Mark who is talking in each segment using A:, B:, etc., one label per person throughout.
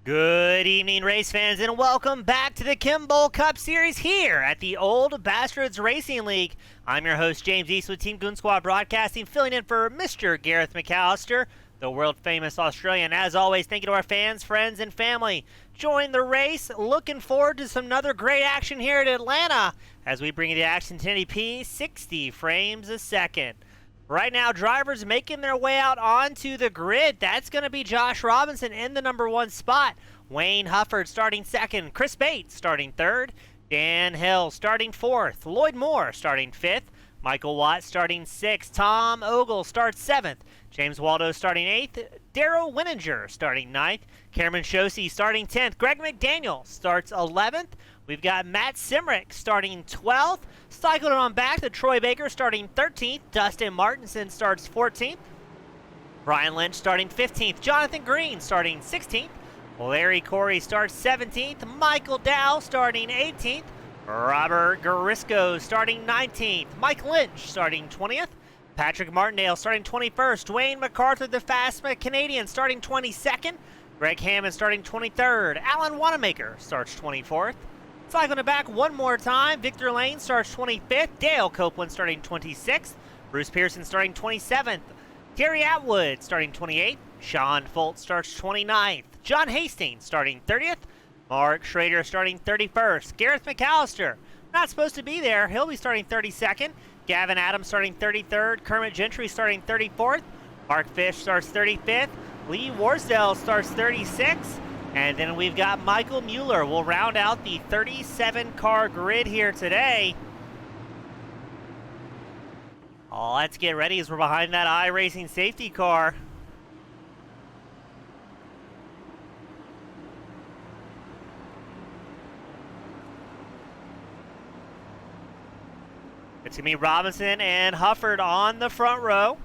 A: Good evening, race fans, and welcome back to the Kimball Cup Series here at the Old Bastards Racing League. I'm your host, James East with Team Goon Squad Broadcasting, filling in for Mr. Gareth McAllister, the world-famous Australian. As always, thank you to our fans, friends, and family. Join the race. Looking forward to some another great action here at Atlanta as we bring you the action 1080p, 60 frames a second. Right now, drivers making their way out onto the grid. That's going to be Josh Robinson in the number one spot. Wayne Hufford starting second. Chris Bates starting third. Dan Hill starting fourth. Lloyd Moore starting fifth. Michael Watt starting sixth. Tom Ogle starts seventh. James Waldo starting eighth. Darrell Winninger starting ninth. Cameron Shosey starting 10th. Greg McDaniel starts 11th. We've got Matt Simrick starting 12th. Cycling on back to Troy Baker starting 13th. Dustin Martinson starts 14th. Brian Lynch starting 15th. Jonathan Green starting 16th. Larry Corey starts 17th. Michael Dow starting 18th. Robert Garisco starting 19th. Mike Lynch starting 20th. Patrick Martindale starting 21st. Dwayne MacArthur, the fast Canadian, starting 22nd. Greg Hammond starting 23rd. Alan Wanamaker starts 24th. Cycling it back one more time, Victor Lane starts 25th. Dale Copeland starting 26th. Bruce Pearson starting 27th. Terry Atwood starting 28th. Sean Foltz starts 29th. John Hastings starting 30th. Mark Schrader starting 31st. Gareth McAllister, not supposed to be there. He'll be starting 32nd. Gavin Adams starting 33rd. Kermit Gentry starting 34th. Mark Fish starts 35th. Lee Warsdale starts 36th. And then we've got Michael Mueller. We'll round out the 37-car grid here today. Oh, let's get ready as we're behind that iRacing safety car. It's going to be Robinson and Hufford on the front row.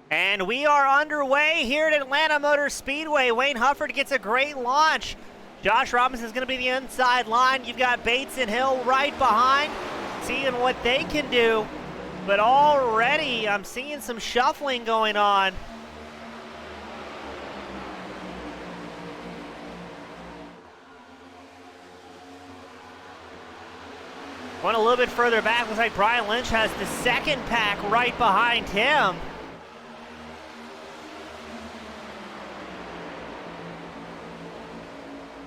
A: And we are underway here at Atlanta Motor Speedway. Wayne Hufford gets a great launch. Josh Robinson is going to be the inside line. You've got Bates and Hill right behind, seeing what they can do. But already I'm seeing some shuffling going on. Going a little bit further back, looks like Brian Lynch has the second pack right behind him.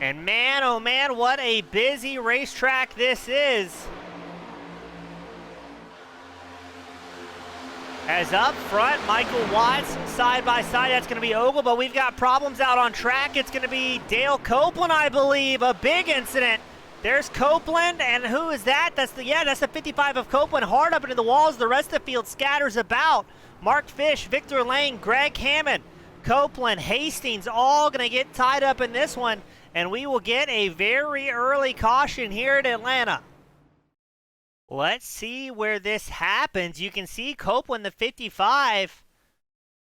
A: And man, oh man, what a busy racetrack this is. As up front, Michael Watts side by side, that's going to be Ogle, but we've got problems out on track. It's going to be Dale Copeland, I believe, a big incident. There's Copeland, and who is that? That's the 55 of Copeland, hard up into the walls. The rest of the field scatters about. Mark Fish, Victor Lane, Greg Hammond, Copeland, Hastings, all going to get tied up in this one. And we will get a very early caution here at Atlanta. Let's see where this happens. You can see Copeland, the 55,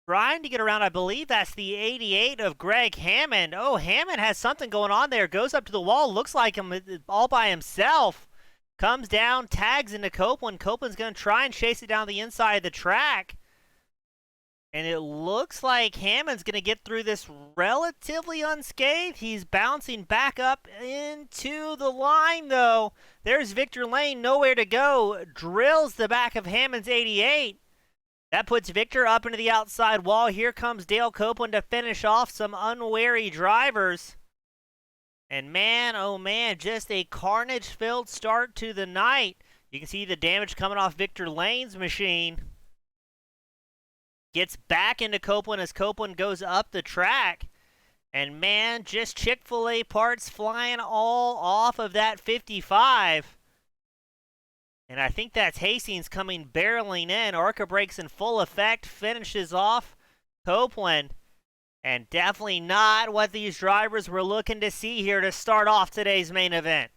A: trying to get around. I believe that's the 88 of Greg Hammond. Oh, Hammond has something going on there. Goes up to the wall. Looks like him all by himself. Comes down, tags into Copeland. Copeland's going to try and chase it down the inside of the track. And it looks like Hammond's going to get through this relatively unscathed. He's bouncing back up into the line, though. There's Victor Lane, nowhere to go. Drills the back of Hammond's 88. That puts Victor up into the outside wall. Here comes Dale Copeland to finish off some unwary drivers. And man, oh man, just a carnage-filled start to the night. You can see the damage coming off Victor Lane's machine. Gets back into Copeland as Copeland goes up the track. And man, just Chick-fil-A parts flying all off of that 55. And I think that's Hastings coming barreling in. Orca brakes in full effect, finishes off Copeland. And definitely not what these drivers were looking to see here to start off today's main event.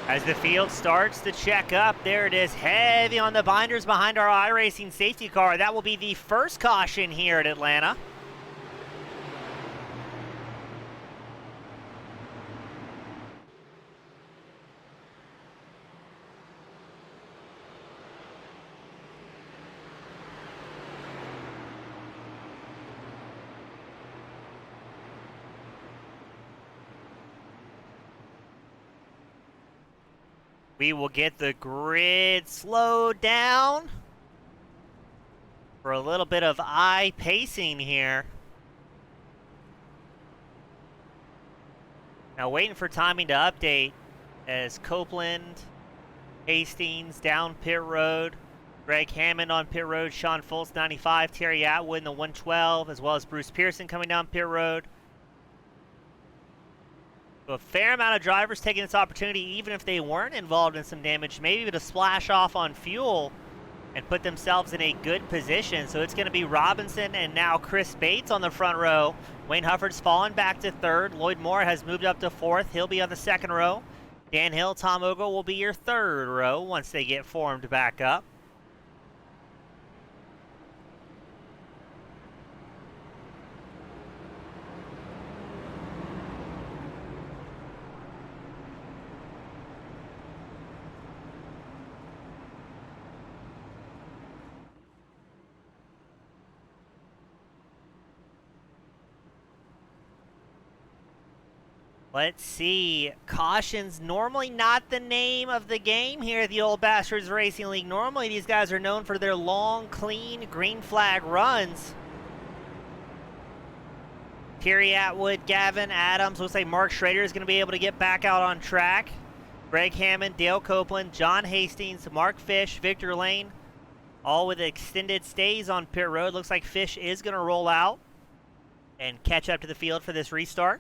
A: As the field starts to check up, there it is, heavy on the binders behind our iRacing safety car. That will be the first caution here at Atlanta. We will get the grid slowed down for a little bit of eye pacing here. Now waiting for timing to update as Copeland, Hastings down pit road, Greg Hammond on pit road, Sean Fultz 95, Terry Atwood in the 112, as well as Bruce Pearson coming down pit road. So a fair amount of drivers taking this opportunity, even if they weren't involved in some damage, maybe to splash off on fuel and put themselves in a good position. So it's going to be Robinson and now Chris Bates on the front row. Wayne Hufford's fallen back to third. Lloyd Moore has moved up to fourth. He'll be on the second row. Dan Hill, Tom Ogle will be your third row once they get formed back up. Let's see. Caution's normally not the name of the game here at the Old Bastards Racing League. Normally these guys are known for their long, clean, green flag runs. Terry Atwood, Gavin Adams. Looks like Mark Schrader is going to be able to get back out on track. Greg Hammond, Dale Copeland, John Hastings, Mark Fish, Victor Lane. All with extended stays on pit road. Looks like Fish is going to roll out and catch up to the field for this restart.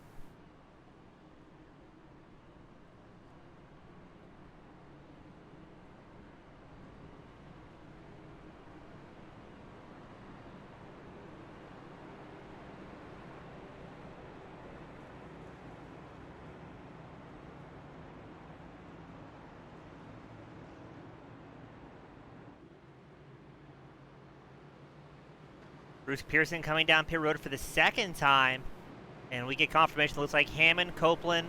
A: Bruce Pearson coming down pit road for the second time. And we get confirmation. It looks like Hammond, Copeland,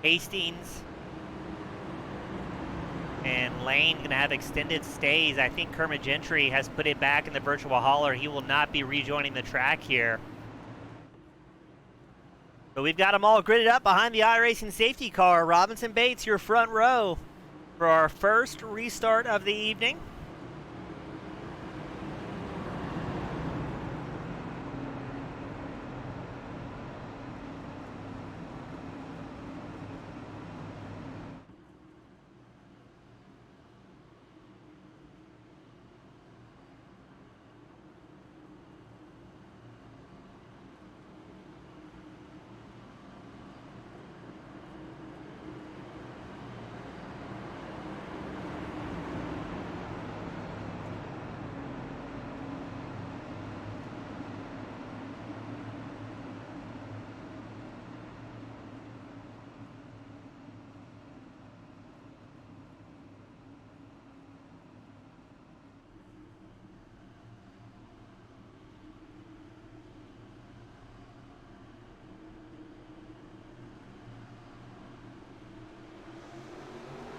A: Hastings, and Lane going to have extended stays. I think Kermit Gentry has put it back in the virtual hauler. He will not be rejoining the track here. But we've got them all gridded up behind the iRacing safety car. Robinson Bates, your front row for our first restart of the evening.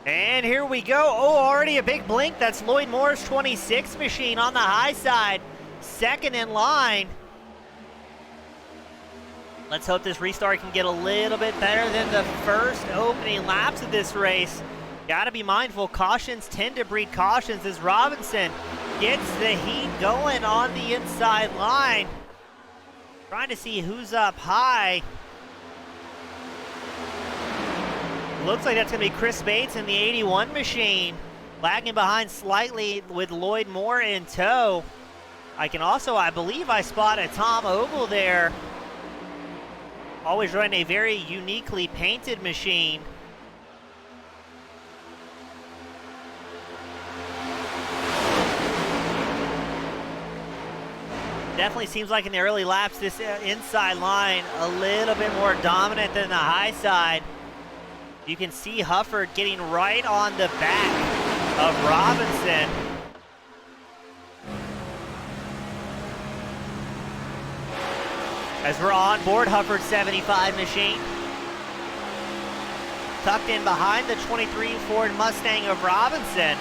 A: And here we go. Oh, already a big blink. That's Lloyd Moore's 26 machine on the high side. Second in line. Let's hope this restart can get a little bit better than the first opening laps of this race. Got to be mindful. Cautions tend to breed cautions as Robinson gets the heat going on the inside line. Trying to see who's up high. Looks like that's going to be Chris Bates in the 81 machine. Lagging behind slightly with Lloyd Moore in tow. I can also, I believe I spot a Tom Ogle there. Always running a very uniquely painted machine. Definitely seems like in the early laps, this inside line a little bit more dominant than the high side. You can see Hufford getting right on the back of Robinson. As we're on board Hufford's 75 machine. Tucked in behind the 23 Ford Mustang of Robinson.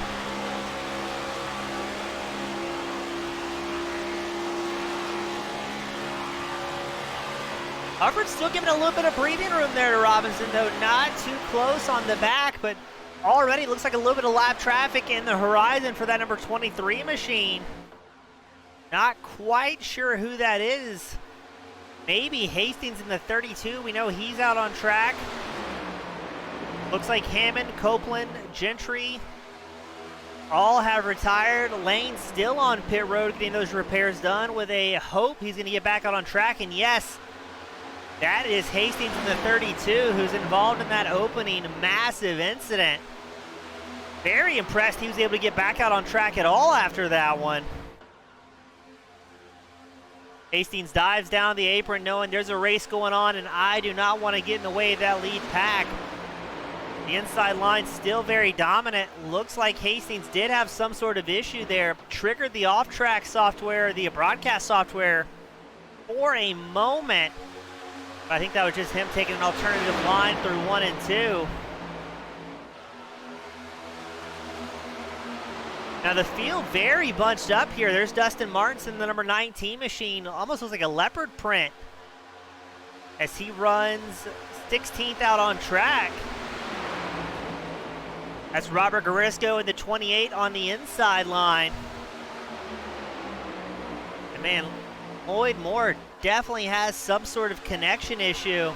A: Hufford's still giving a little bit of breathing room there to Robinson, though not too close on the back, but already looks like a little bit of lap traffic in the horizon for that number 23 machine. Not quite sure who that is. Maybe Hastings in the 32. We know he's out on track. Looks like Hammond, Copeland, Gentry all have retired. Lane still on pit road getting those repairs done with a hope he's going to get back out on track. And yes, that is Hastings in the 32 who's involved in that opening massive incident. Very impressed he was able to get back out on track at all after that one. Hastings dives down the apron knowing there's a race going on and I do not want to get in the way of that lead pack. The inside line still very dominant. Looks like Hastings did have some sort of issue there. Triggered the off-track software, the broadcast software for a moment. I think that was just him taking an alternative line through 1 and 2. Now the field very bunched up here. There's Dustin Martinson, the number 19 machine. Almost looks like a leopard print as he runs 16th out on track. That's Robert Garisco in the 28 on the inside line. And man, Lloyd Moore definitely has some sort of connection issue.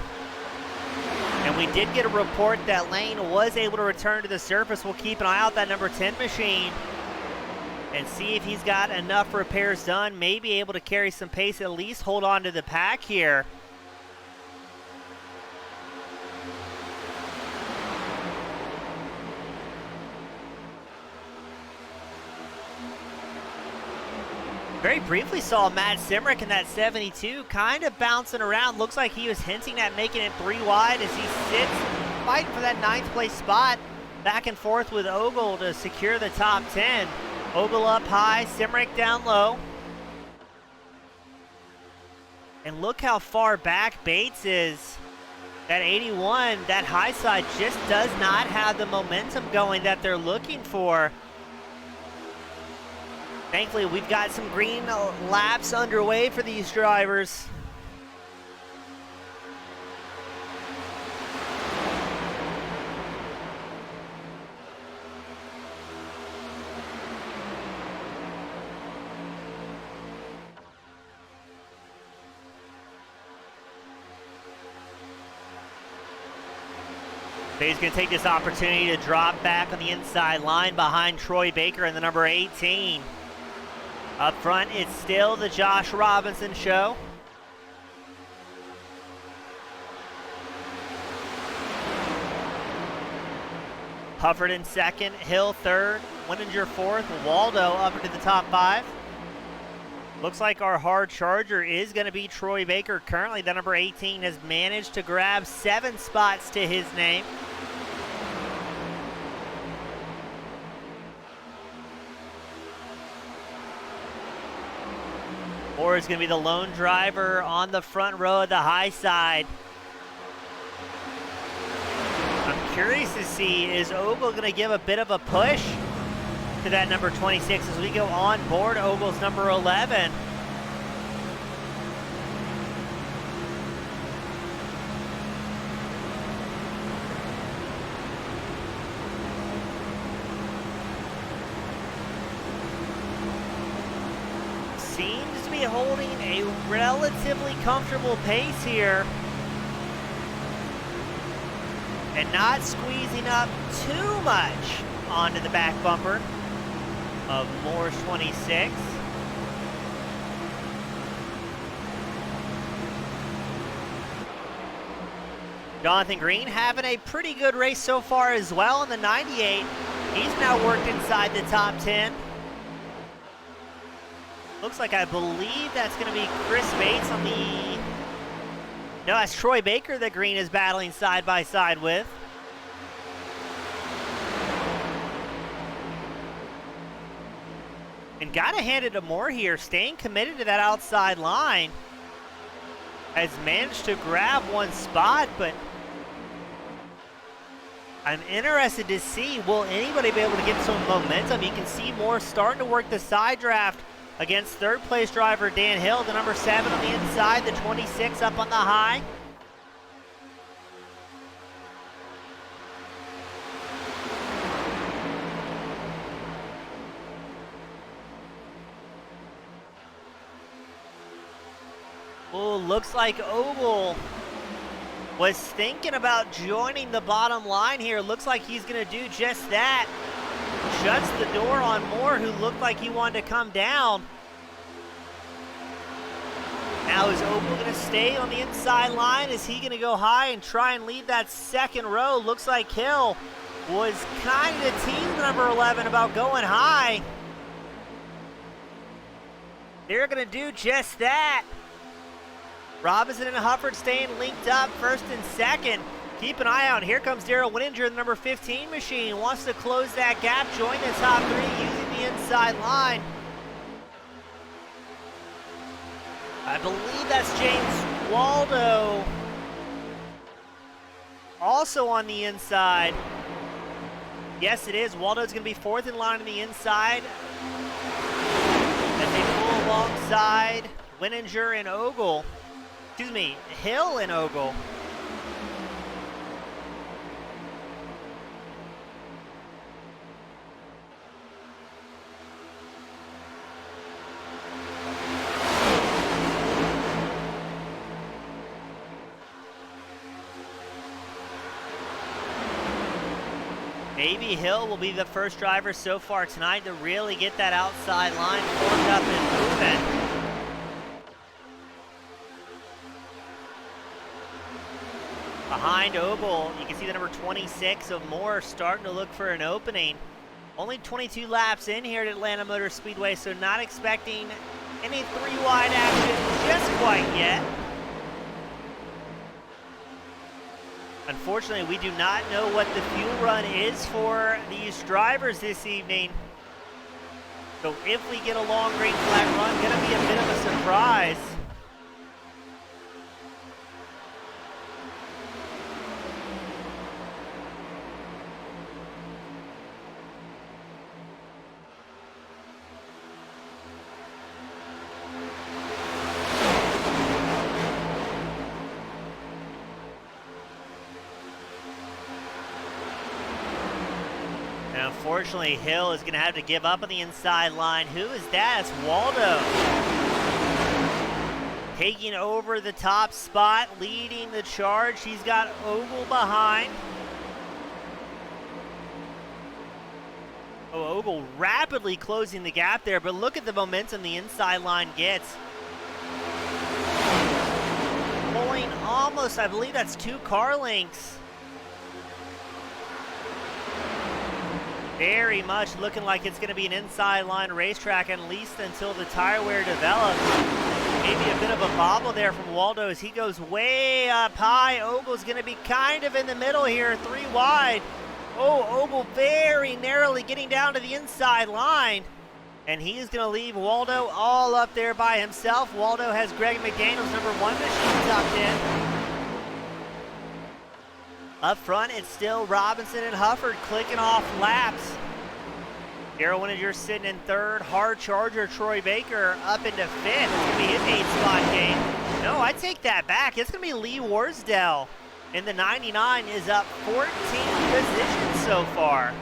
A: And we did get a report that Lane was able to return to the surface. We'll keep an eye out that number 10 machine and see if he's got enough repairs done, maybe able to carry some pace, at least hold on to the pack here. Very briefly saw Matt Simrick in that 72 kind of bouncing around. Looks like he was hinting at making it 3 wide as he sits fighting for that 9th place spot. Back and forth with Ogle to secure the top 10. Ogle up high, Simrick down low. And look how far back Bates is. That 81, that high side just does not have the momentum going that they're looking for. Thankfully, we've got some green laps underway for these drivers. He's going to take this opportunity to drop back on the inside line behind Troy Baker in the number 18. Up front, it's still the Josh Robinson show. Hufford in second, Hill third, Winninger fourth, Waldo up into the top 5. Looks like our hard charger is going to be Troy Baker. Currently, the number 18 has managed to grab 7 spots to his name. Moore is going to be the lone driver on the front row of the high side. I'm curious to see, is Ogle going to give a bit of a push to that number 26 as we go on board Ogle's number 11? Seems to be holding a relatively comfortable pace here and not squeezing up too much onto the back bumper of Moore's 26. Jonathan Green having a pretty good race so far as well in the 98. He's now worked inside the top 10. Looks like, I believe that's going to be Chris Bates on the... No, that's Troy Baker that Green is battling side by side with. And got to hand it to Moore here, staying committed to that outside line. Has managed to grab 1 spot, but I'm interested to see, will anybody be able to get some momentum? You can see Moore starting to work the side draft against third place driver Dan Hill, the number 7 on the inside, the 26 up on the high. Oh, looks like Ogle was thinking about joining the bottom line here. Looks like he's going to do just that. Shuts the door on Moore, who looked like he wanted to come down. Now is Ogle going to stay on the inside line? Is he going to go high and try and lead that second row? Looks like Hill was kind of teasing number 11 about going high. They're going to do just that. Robinson and Hufford staying linked up first and second. Keep an eye out. Here comes Daryl Winninger, the number 15 machine. Wants to close that gap, join the top three using the inside line. I believe that's James Waldo. Also on the inside. Yes, it is. Waldo's going to be fourth in line on the inside. As they pull alongside Winninger and Ogle. Excuse me, Hill and Ogle. Maybe Hill will be the first driver so far tonight to really get that outside line formed up and moving. Behind Ogle, you can see the number 26 of Moore starting to look for an opening. Only 22 laps in here at Atlanta Motor Speedway, so not expecting any three-wide action just quite yet. Unfortunately, we do not know what the fuel run is for these drivers this evening. So if we get a long green flag run, gonna be a bit of a surprise. Unfortunately, Hill is going to have to give up on the inside line. Who is that? It's Waldo. Taking over the top spot, leading the charge. He's got Ogle behind. Oh, Ogle rapidly closing the gap there, but look at the momentum the inside line gets. Pulling almost, I believe that's 2 car lengths. Very much looking like it's going to be an inside line racetrack, at least until the tire wear develops. Maybe a bit of a bobble there from Waldo as he goes way up high. Ogle's going to be kind of in the middle here, 3 wide. Oh, Ogle very narrowly getting down to the inside line. And he's going to leave Waldo all up there by himself. Waldo has Greg McDaniel's number 1 machine tucked in. Up front, it's still Robinson and Hufford clicking off laps. Daryl Winninger sitting in 3rd. Hard charger Troy Baker up into 5th. It's going to be his 8-spot game. No, I take that back. It's going to be Lee Warsdell. And the 99 is up 14 positions so far.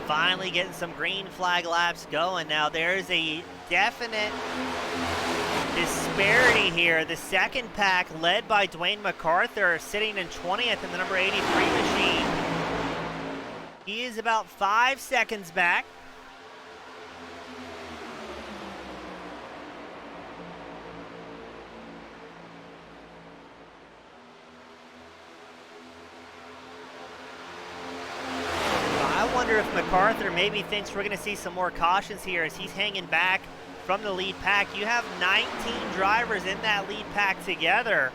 A: Finally getting some green flag laps going. Now there's a definite disparity here. The second pack led by Dwayne MacArthur sitting in 20th in the number 83 machine. He is about 5 seconds back. If MacArthur maybe thinks we're going to see some more cautions here as he's hanging back from the lead pack. You have 19 drivers in that lead pack together.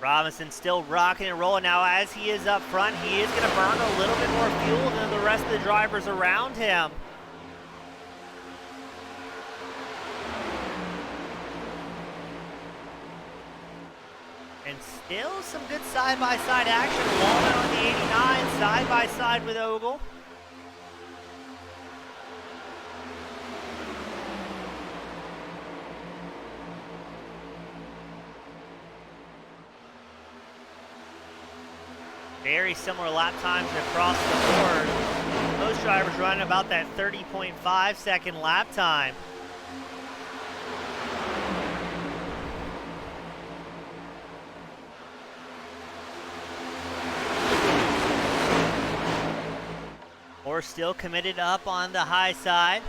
A: Robinson still rocking and rolling now as he is up front. He is going to burn a little bit more fuel than the rest of the drivers around him. And Still some good side-by-side action. Waldo on the 89, side-by-side with Ogle. Very similar lap times across the board. Most drivers running about that 30.5 second lap time. Moore still committed up on the high side.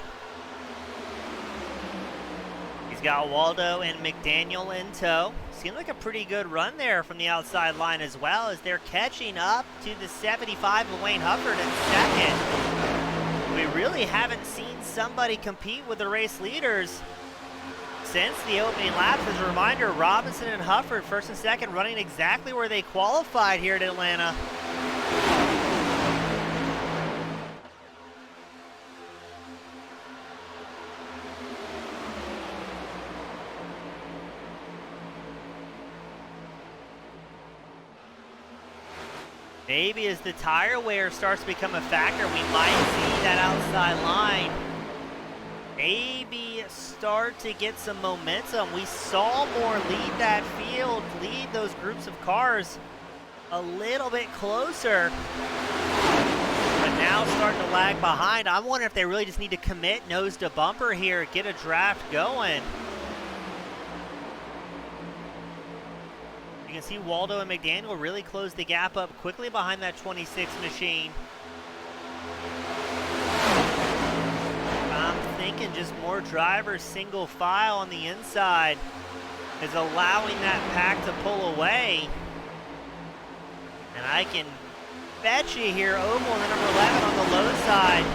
A: He's got Waldo and McDaniel in tow. Seemed like a pretty good run there from the outside line as well, as they're catching up to the 75 of Wayne Hufford in second. We really haven't seen somebody compete with the race leaders since the opening laps. As a reminder, Robinson and Hufford, first and second, running exactly where they qualified here at Atlanta. Maybe as the tire wear starts to become a factor, we might see that outside line maybe start to get some momentum. We saw Moore lead that field, lead those groups of cars a little bit closer, but now starting to lag behind. I'm wondering if they really just need to commit nose to bumper here, get a draft going. You can see Waldo and McDaniel really close the gap up quickly behind that 26 machine. I'm thinking just more drivers single file on the inside is allowing that pack to pull away. And I can bet you here, Oval and the number 11 on the low side,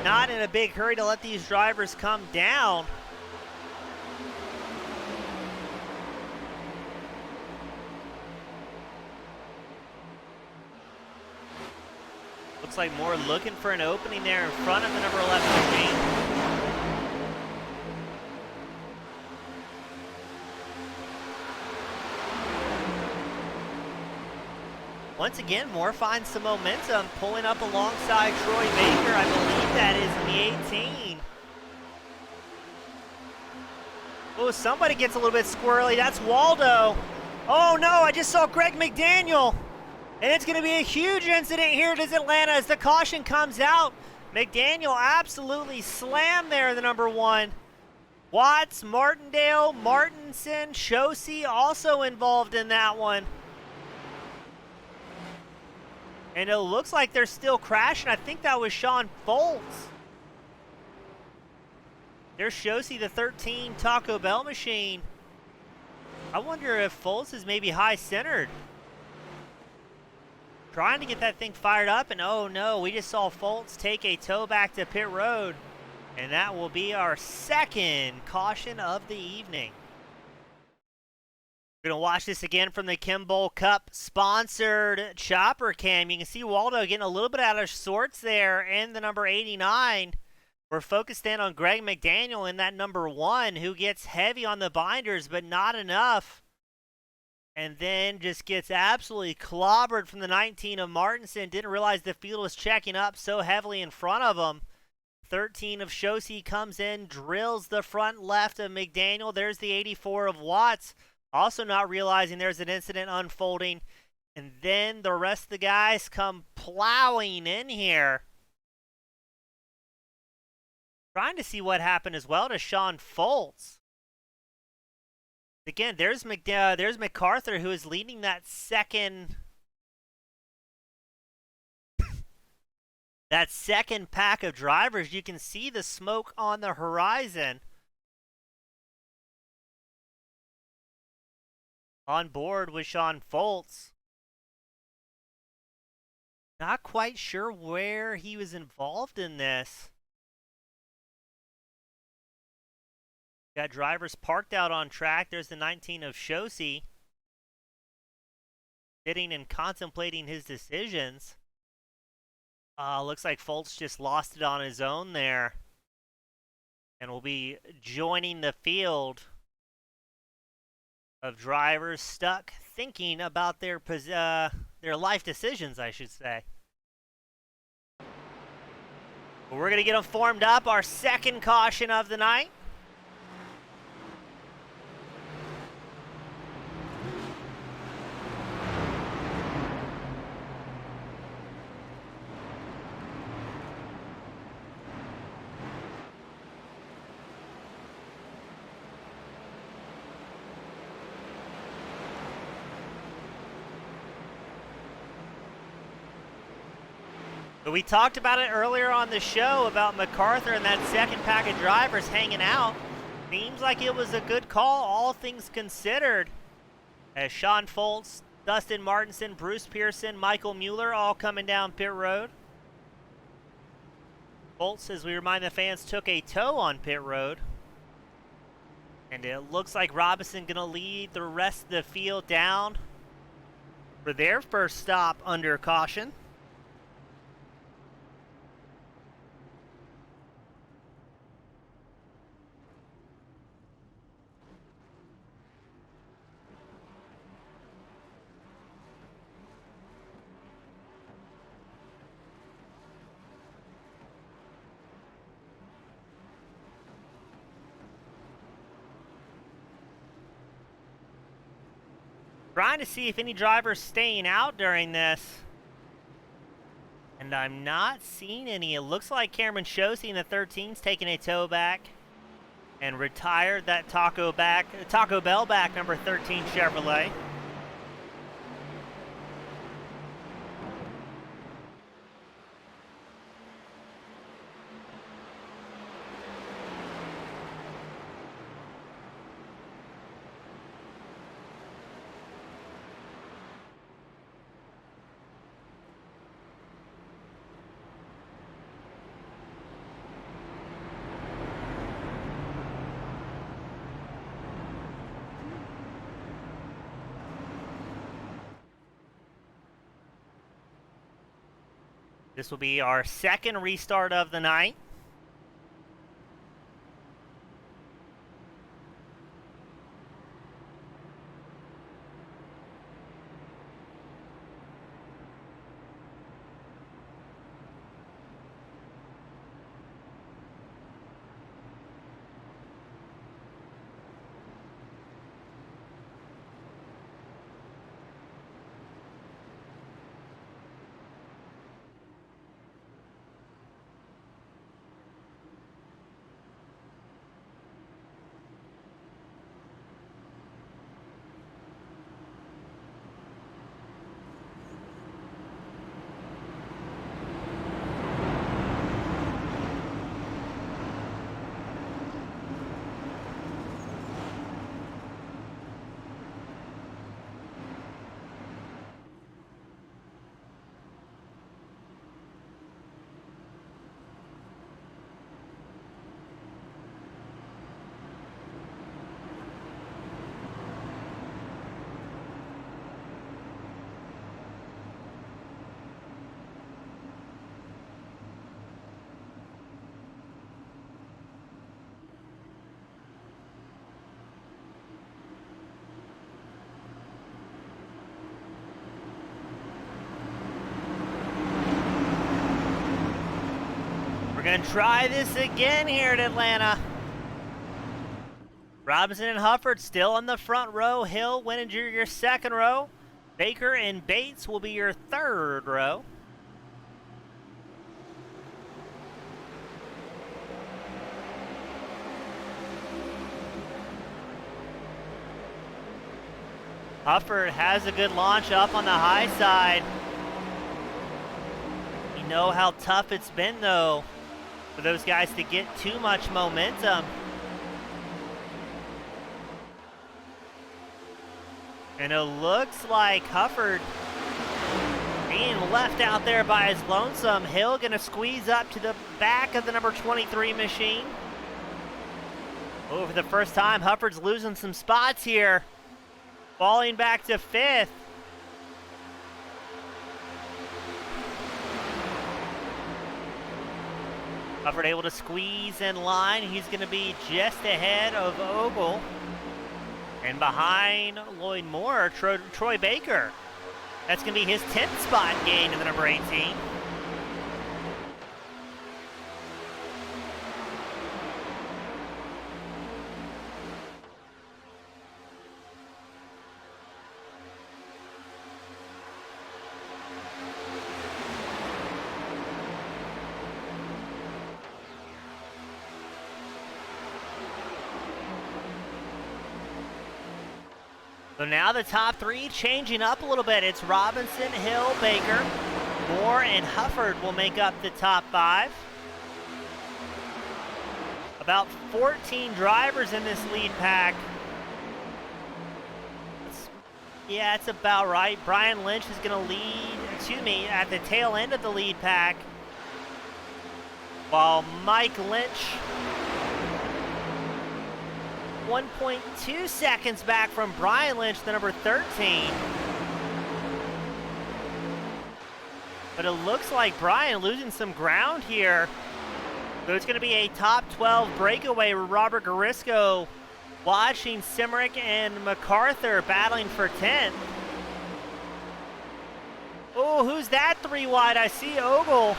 A: not in a big hurry to let these drivers come down. Looks like Moore looking for an opening there in front of the number 11 machine. Once again, Moore finds some momentum, pulling up alongside Troy Baker. I believe that is in the 18. Oh, somebody gets a little bit squirrely. That's Waldo. Oh no, I just saw Greg McDaniel. And it's going to be a huge incident here at Atlanta as the caution comes out. McDaniel absolutely slammed there, the number 1. Watts, Martindale, Martinson, Shosey also involved in that one. And it looks like they're still crashing. I think that was Sean Foltz. There's Shosey, the 13 Taco Bell machine. I wonder if Foltz is maybe high-centered. Trying to get that thing fired up, and oh no, we just saw Foltz take a tow back to pit road. And that will be our second caution of the evening. We're going to watch this again from the Kimball Cup sponsored chopper cam. You can see Waldo getting a little bit out of sorts there in the number 89. We're focused in on Greg McDaniel in that number 1, who gets heavy on the binders, but not enough. And then just gets absolutely clobbered from the 19 of Martinson. Didn't realize the field was checking up so heavily in front of him. 13 of Shosey comes in, drills the front left of McDaniel. There's the 84 of Watts. Also not realizing there's an incident unfolding. And then the rest of the guys come plowing in here. Trying to see what happened as well to Sean Foltz. Again, there's MacArthur, who is leading that second pack of drivers. You can see the smoke on the horizon. On board with Sean Foltz. Not quite sure where he was involved in this. Got drivers parked out on track. There's the 19 of Shosey, sitting and contemplating his decisions. Looks like Foltz just lost it on his own there. And will be joining the field of drivers stuck thinking about their life decisions, I should say. But we're going to get them formed up. Our second caution of the night. But we talked about it earlier on the show about MacArthur and that second pack of drivers hanging out. Seems like it was a good call, all things considered. As Sean Foltz, Dustin Martinson, Bruce Pearson, Michael Mueller all coming down pit road. Foltz, as we remind the fans, took a tow on pit road. And it looks like Robinson going to lead the rest of the field down for their first stop under caution. Trying to see if any driver's staying out during this. And I'm not seeing any. It looks like Cameron Shosey in the 13's taking a tow back and retired that Taco Bell back number 13 Chevrolet. This will be our second restart of the night. We're going to try this again here at Atlanta. Robinson and Hufford still in the front row. Hill, Winninger, your second row. Baker and Bates will be your third row. Hufford has a good launch up on the high side. You know how tough it's been, though, for those guys to get too much momentum. And it looks like Hufford being left out there by his lonesome. Hill gonna squeeze up to the back of the number 23 machine. Oh, for the first time, Hufford's losing some spots here. Falling back to fifth. Hufford able to squeeze in line. He's going to be just ahead of Ogle. And behind Lloyd Moore, Troy Baker. That's going to be his 10th spot gain in the number 18. So now the top three changing up a little bit. It's Robinson, Hill, Baker, Moore, and Hufford will make up the top five. About 14 drivers in this lead pack. Yeah, it's about right. Brian Lynch is going to lead, at the tail end of the lead pack. While Mike Lynch, 1.2 seconds back from Brian Lynch, the number 13. But it looks like Brian losing some ground here. So it's going to be a top 12 breakaway with Robert Garisco watching Simrick and MacArthur battling for 10th. Oh, who's that 3 wide? I see Ogle.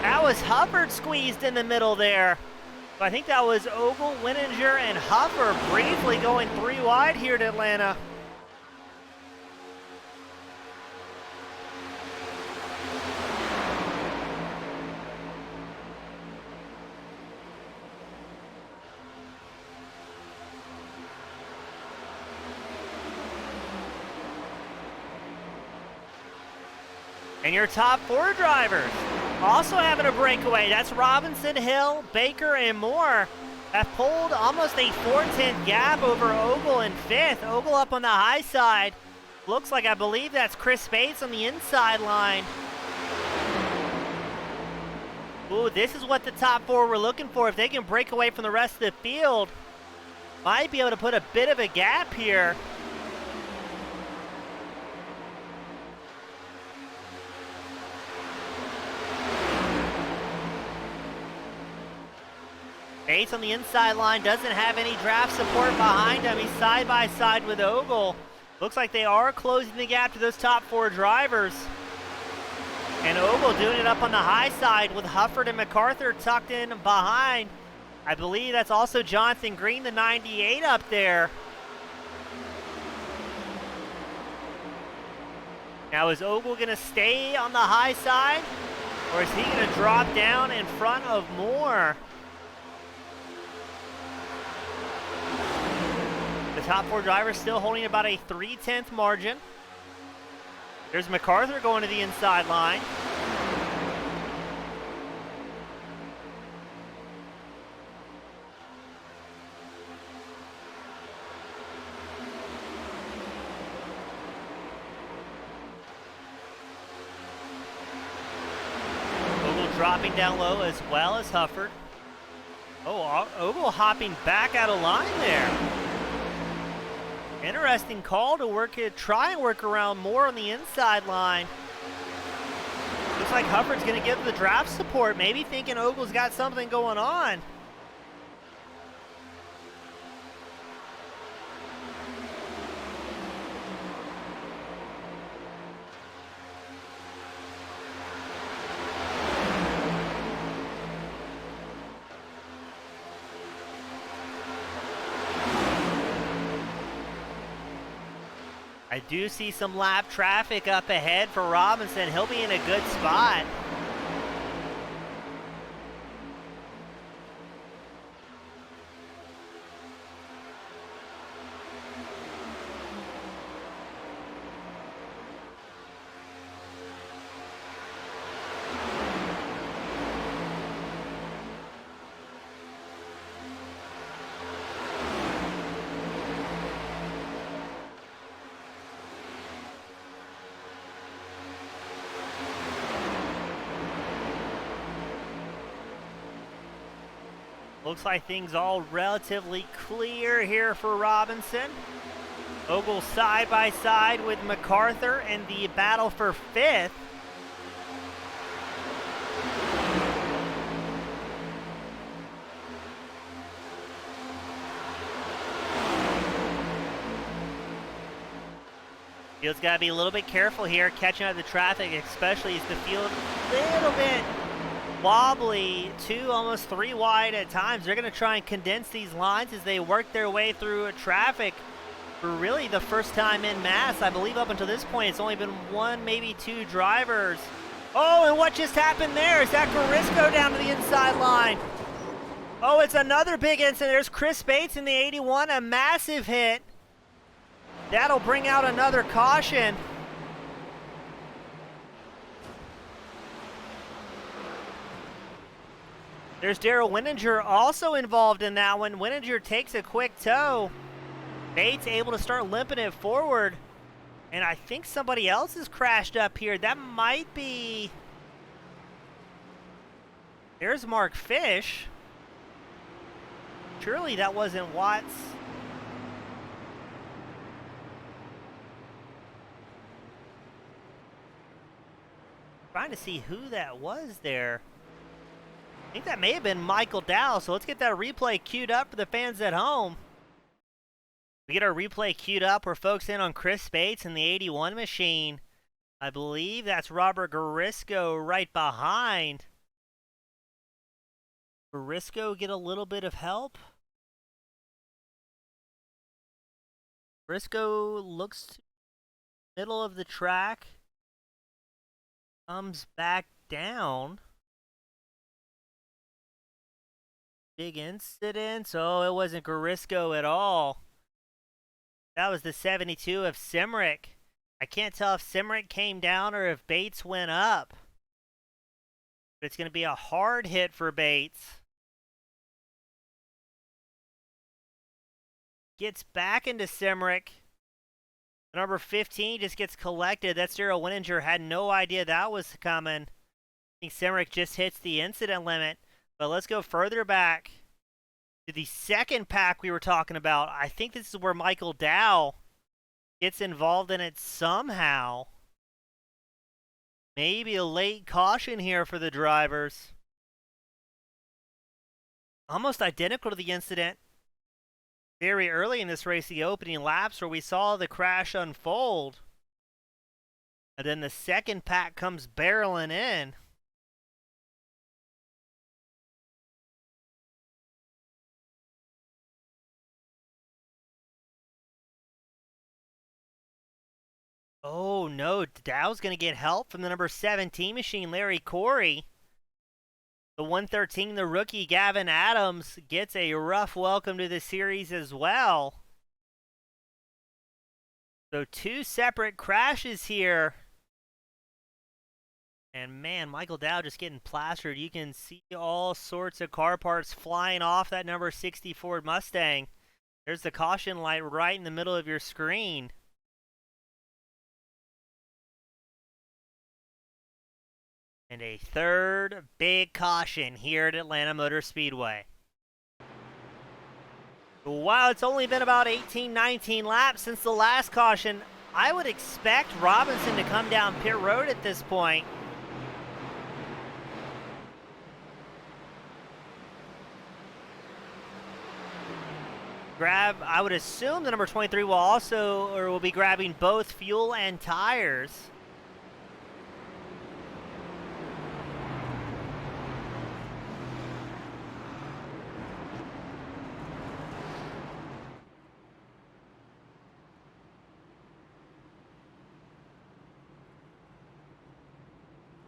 A: That was Hubbard squeezed in the middle there. I think that was Ogle, Winninger, and Huffer briefly going 3 wide here at Atlanta. And your top 4 drivers also having a breakaway. That's Robinson, Hill, Baker, and Moore have pulled almost a 4/10 gap over Ogle in 5th. Ogle up on the high side. Looks like, I believe that's Chris Bates on the inside line. Ooh, this is what the top 4 were looking for. If they can break away from the rest of the field, might be able to put a bit of a gap here. Bates on the inside line doesn't have any draft support behind him. He's side by side with Ogle. Looks like they are closing the gap to those top 4 drivers. And Ogle doing it up on the high side with Hufford and MacArthur tucked in behind. I believe that's also Jonathan Green, the 98 up there. Now is Ogle going to stay on the high side, or is he going to drop down in front of Moore? The top 4 drivers still holding about a 3/10 margin. There's MacArthur going to the inside line. Ogle dropping down low as well as Hufford. Oh, Ogle hopping back out of line there. Interesting call to try and work around Moore on the inside line. Looks like Hufford's going to give the draft support, maybe thinking Ogle's got something going on. I do see some lap traffic up ahead for Robinson. He'll be in a good spot. Looks like things all relatively clear here for Robinson. Ogle side by side with MacArthur in the battle for 5th. Field's got to be a little bit careful here, catching up the traffic, especially as the field a little bit wobbly, 2, almost 3 wide at times. They're going to try and condense these lines as they work their way through traffic for really the first time in mass. I believe up until this point, it's only been 1, maybe 2 drivers. Oh, and what just happened there? Is that Garisco down to the inside line? Oh, it's another big incident. There's Chris Bates in the 81, a massive hit. That'll bring out another caution. There's Daryl Winninger also involved in that one. Winninger takes a quick tow. Bates able to start limping it forward. And I think somebody else has crashed up here. That might be... There's Mark Fish. Surely that wasn't Watts. Trying to see who that was there. I think that may have been Michael Dow, so let's get that replay queued up for the fans at home. We get our replay queued up. We're focusing on Chris Bates in the 81 machine. I believe that's Robert Garisco right behind. Garisco get a little bit of help. Garisco looks to the middle of the track. Comes back down. Big incident. Oh, it wasn't Garisco at all. That was the 72 of Simrick. I can't tell if Simrick came down or if Bates went up. But it's going to be a hard hit for Bates. Gets back into Simrick. Number 15 just gets collected. That's Daryl Winninger. Had no idea that was coming. I think Simrick just hits the incident limit. But let's go further back to the second pack we were talking about. I think this is where Michael Dow gets involved in it somehow. Maybe a late caution here for the drivers. Almost identical to the incident very early in this race, the opening laps, where we saw the crash unfold. And then the second pack comes barreling in. Oh no, Dow's going to get help from the number 17 machine, Larry Corey. The 113, the rookie Gavin Adams, gets a rough welcome to the series as well. So 2 separate crashes here. And man, Michael Dow just getting plastered. You can see all sorts of car parts flying off that number 60 Ford Mustang. There's the caution light right in the middle of your screen. And a third big caution here at Atlanta Motor Speedway. While it's only been about 18, 19 laps since the last caution, I would expect Robinson to come down pit road at this point. I would assume the number 23 will be grabbing both fuel and tires.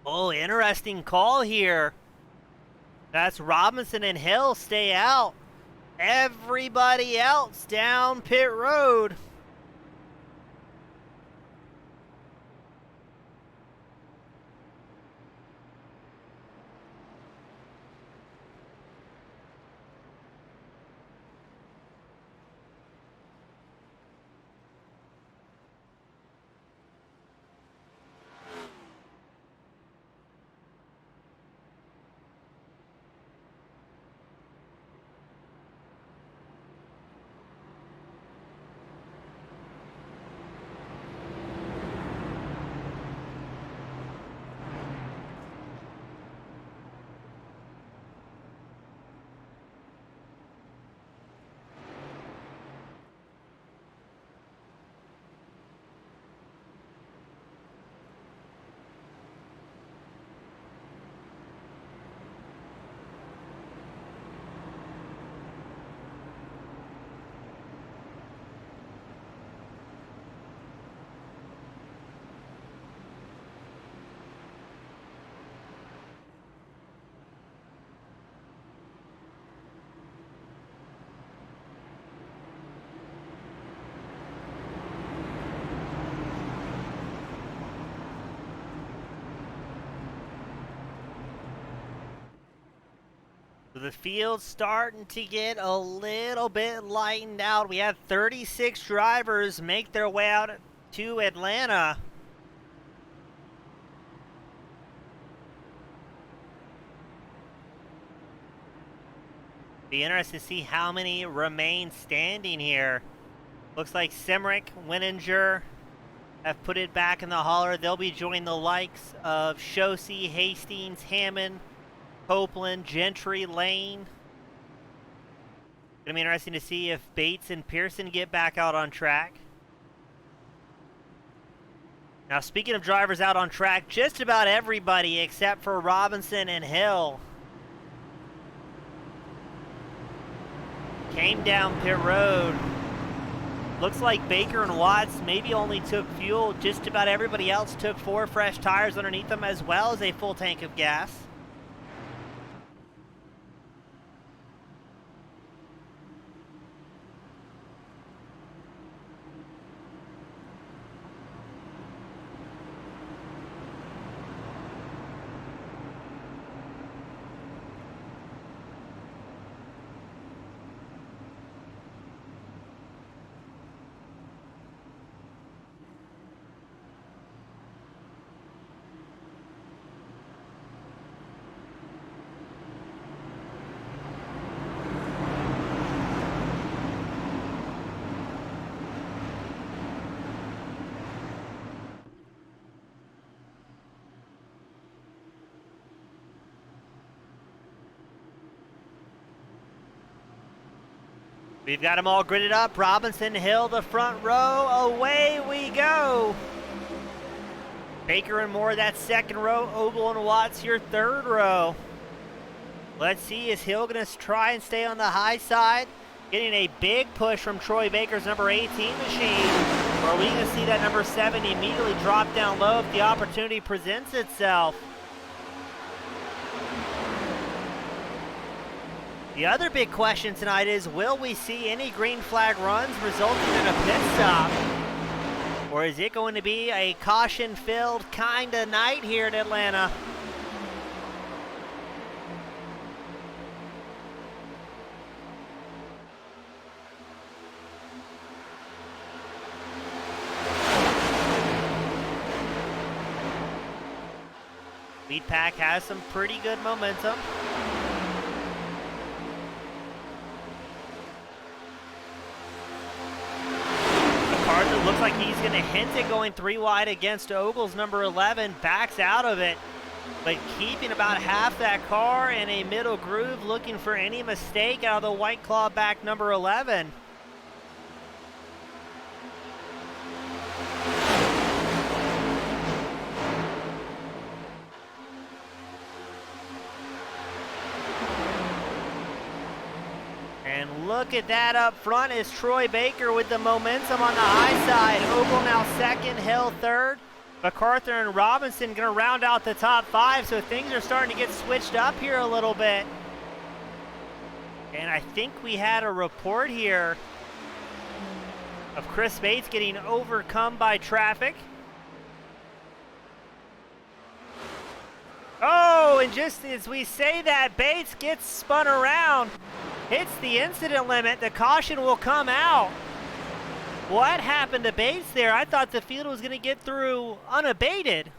A: Oh, interesting call here. That's Robinson and Hill stay out. Everybody else down pit road. The field's starting to get a little bit lightened out. We had 36 drivers make their way out to Atlanta. Be interested to see how many remain standing here. Looks like Semrick, Winninger have put it back in the hauler. They'll be joining the likes of Shosey, Hastings, Hammond, Copeland, Gentry, Lane. Gonna be interesting to see if Bates and Pearson get back out on track. Now, speaking of drivers out on track, just about everybody except for Robinson and Hill came down pit road. Looks like Baker and Watts maybe only took fuel. Just about everybody else took 4 fresh tires underneath them, as well as a full tank of gas. We've got them all gridded up. Robinson, Hill, the front row. Away we go. Baker and Moore, that second row. Ogle and Watts, your third row. Let's see, is Hill going to try and stay on the high side? Getting a big push from Troy Baker's number 18 machine. Or are we going to see that number 7 immediately drop down low if the opportunity presents itself? The other big question tonight is, will we see any green flag runs resulting in a pit stop? Or is it going to be a caution-filled kind of night here at Atlanta? Lead pack has some pretty good momentum. Looks like he's going to hint at going 3 wide against Ogle's number 11, backs out of it, but keeping about half that car in a middle groove, looking for any mistake out of the White Claw back number 11. And look at that up front is Troy Baker with the momentum on the high side. Ogle now second, Hill third. MacArthur and Robinson going to round out the top 5, so things are starting to get switched up here a little bit. And I think we had a report here of Chris Bates getting overcome by traffic. Oh, and just as we say that, Bates gets spun around. Hits the incident limit, the caution will come out. What happened to Bates there? I thought the field was going to get through unabated.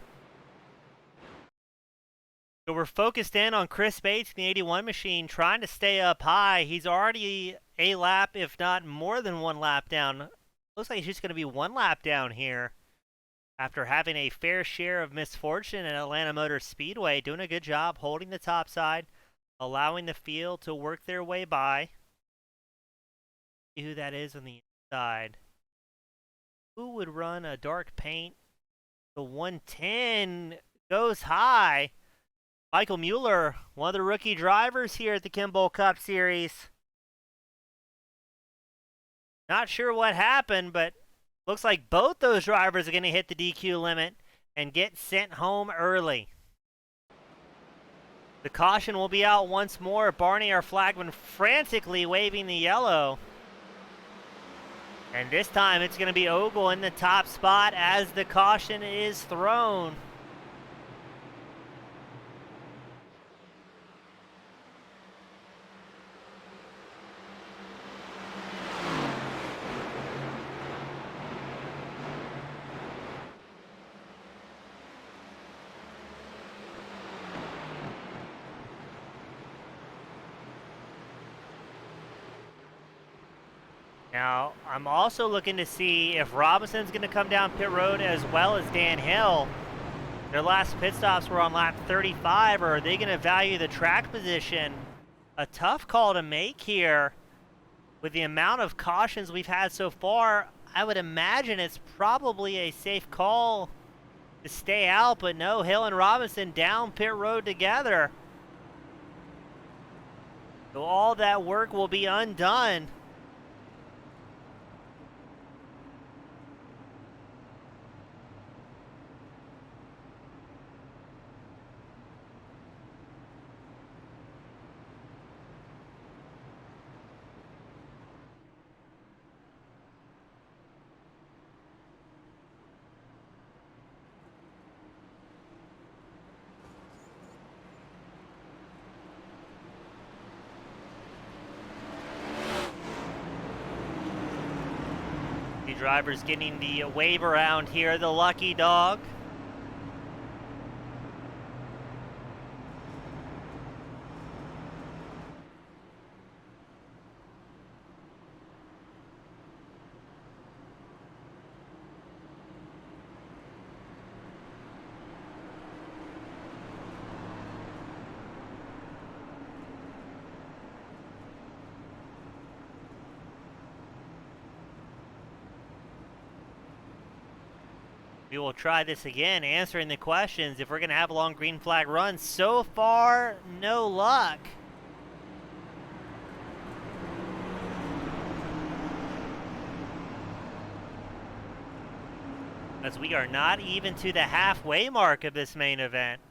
A: So we're focused in on Chris Bates, the 81 machine, trying to stay up high. He's already a lap, if not more than 1 lap down. Looks like he's just going to be 1 lap down here after having a fair share of misfortune at Atlanta Motor Speedway. Doing a good job holding the top side, allowing the field to work their way by. See who that is on the inside. Who would run a dark paint? The 110 goes high. Michael Mueller, one of the rookie drivers here at the Kimball Cup Series. Not sure what happened, but looks like both those drivers are going to hit the DQ limit and get sent home early. The caution will be out once more. Barney, our flagman, frantically waving the yellow. And this time it's going to be Ogle in the top spot as the caution is thrown. Now, I'm also looking to see if Robinson's going to come down pit road as well as Dan Hill. Their last pit stops were on lap 35, or are they going to value the track position? A tough call to make here. With the amount of cautions we've had so far, I would imagine it's probably a safe call to stay out, but no, Hill and Robinson down pit road together. So all that work will be undone. The driver's getting the wave around here, the lucky dog. We will try this again, answering the questions if we're going to have a long green flag run. So far, no luck. As we are not even to the halfway mark of this main event.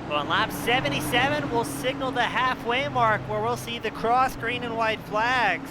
A: Well, on lap 77, we'll signal the halfway mark where we'll see the cross green and white flags.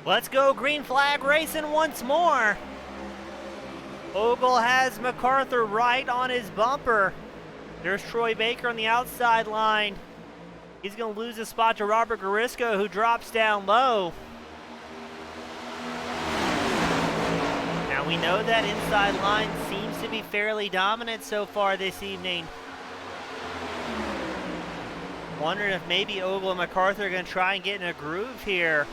A: Let's go green flag racing once more. Ogle has MacArthur right on his bumper. There's Troy Baker on the outside line. He's going to lose his spot to Robert Garisco, who drops down low. Now we know that inside line seems to be fairly dominant so far this evening. Wondering if maybe Ogle and MacArthur are going to try and get in a groove here.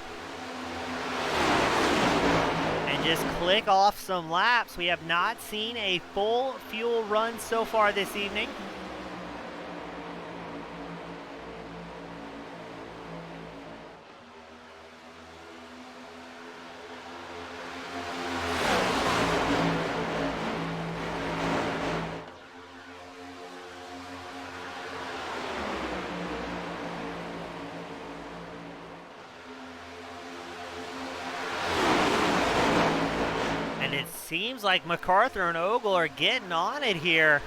A: Just click off some laps. We have not seen a full fuel run so far this evening. Seems like MacArthur and Ogle are getting on it here.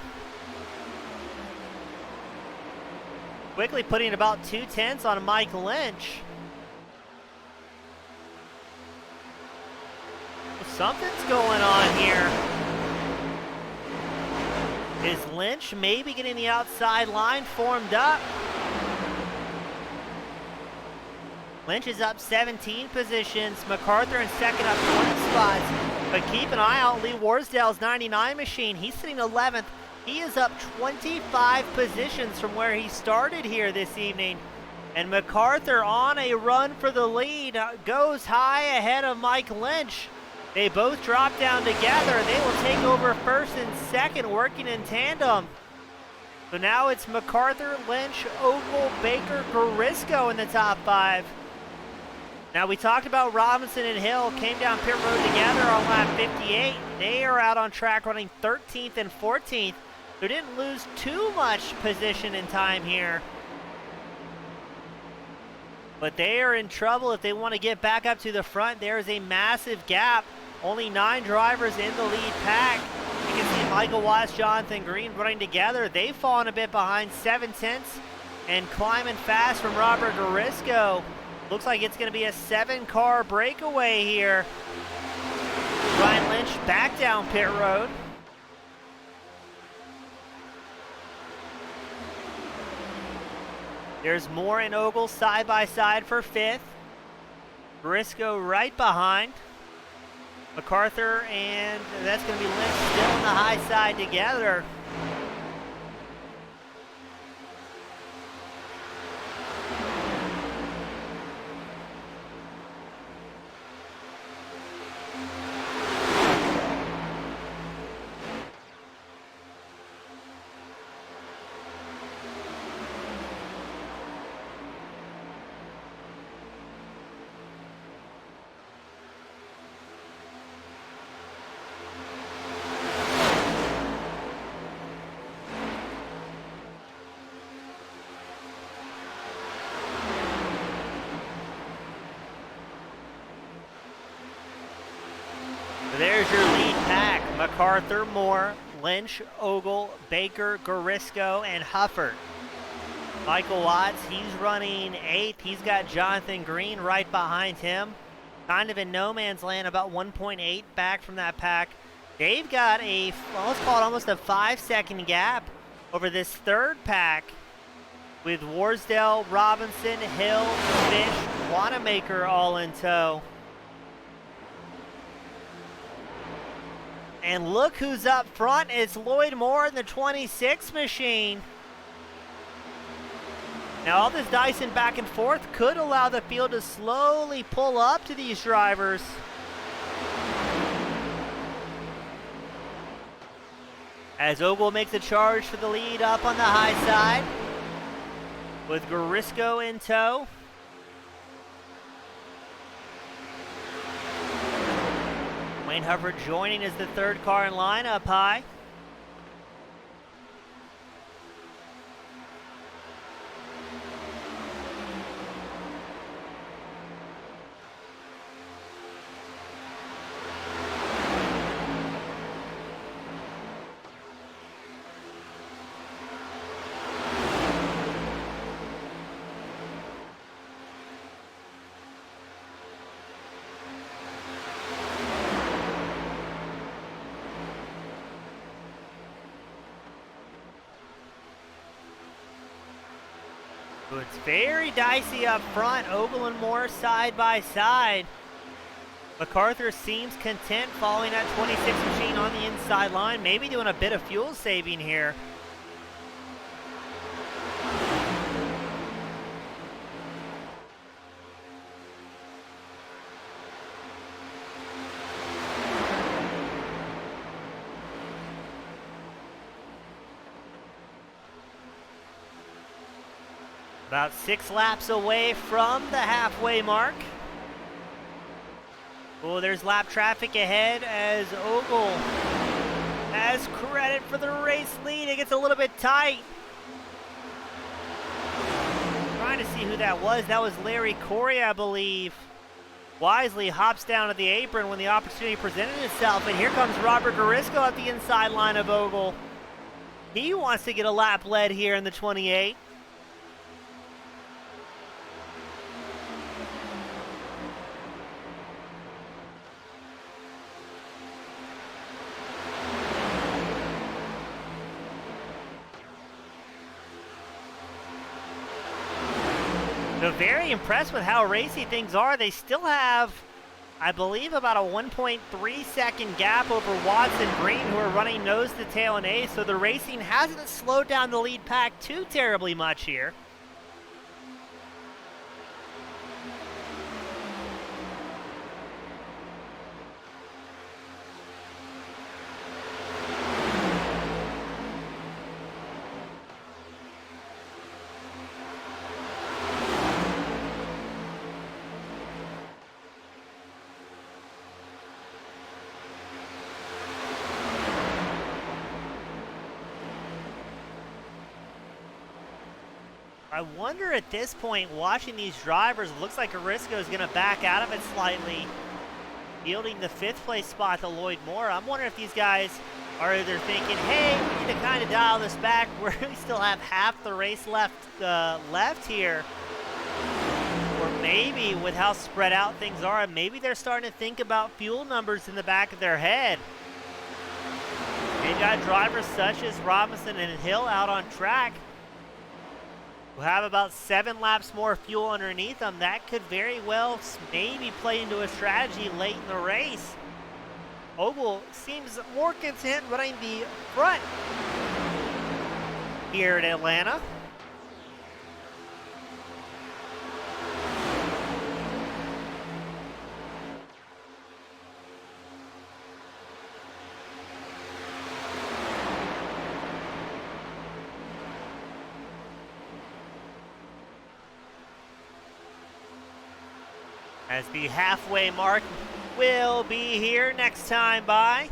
A: Quickly putting about 2/10 on Mike Lynch. Something's going on here. Is Lynch maybe getting the outside line formed up? Lynch is up 17 positions. MacArthur in second up 20 spots. But keep an eye out, Lee Warsdale's 99 machine. He's sitting 11th. He is up 25 positions from where he started here this evening. And MacArthur on a run for the lead, goes high ahead of Mike Lynch. They both drop down together. They will take over first and second, working in tandem. So now it's MacArthur, Lynch, Ogle, Baker, Garisco in the top 5. Now we talked about Robinson and Hill came down pit road together on lap 58. They are out on track running 13th and 14th. They didn't lose too much position in time here. But they are in trouble if they want to get back up to the front. There is a massive gap. Only 9 drivers in the lead pack. You can see Michael Watts, Jonathan Green running together. They've fallen a bit behind, 7/10, and climbing fast from Robert Garisco. Looks like it's going to be a 7-car breakaway here. Ryan Lynch back down pit road. There's Moore and Ogle side by side for 5th. Briscoe right behind. MacArthur and that's going to be Lynch still on the high side together. There's your lead pack. MacArthur, Moore, Lynch, Ogle, Baker, Garisco, and Hufford. Michael Watts, he's running 8th. He's got Jonathan Green right behind him. Kind of in no man's land, about 1.8 back from that pack. They've got a, well, let's call it almost a 5-second gap over this third pack with Warsdale, Robinson, Hill, Fish, Wanamaker all in tow. And look who's up front. It's Lloyd Moore in the 26 machine. Now all this dicing back and forth could allow the field to slowly pull up to these drivers. As Ogle makes a charge for the lead up on the high side with Garisco in tow. Wayne Hubbard joining as the 3rd car in line up high. So it's very dicey up front. Ogle and Moore side by side. MacArthur seems content following that 26 machine on the inside line, maybe doing a bit of fuel saving here. About 6 laps away from the halfway mark. Oh, there's lap traffic ahead as Ogle has credit for the race lead. It gets a little bit tight. Trying to see who that was. That was Larry Corey, I believe. Wisely hops down to the apron when the opportunity presented itself. And here comes Robert Garisco at the inside line of Ogle. He wants to get a lap lead here in the 28. So very impressed with how racy things are. They still have, I believe, about a 1.3 second gap over Watson Green, who are running nose to tail in eighth. So the racing hasn't slowed down the lead pack too terribly much here. I wonder at this point, watching these drivers, it looks like Arisco is going to back out of it slightly, yielding the 5th place spot to Lloyd Moore. I'm wondering if these guys are either thinking, hey, we need to kind of dial this back. We still have half the race left here. Or maybe with how spread out things are, maybe they're starting to think about fuel numbers in the back of their head. They've got drivers such as Robinson and Hill out on track who have about 7 laps more fuel underneath them. That could very well maybe play into a strategy late in the race. Ogle seems more content running the front here at Atlanta. As the halfway mark will be here next time by.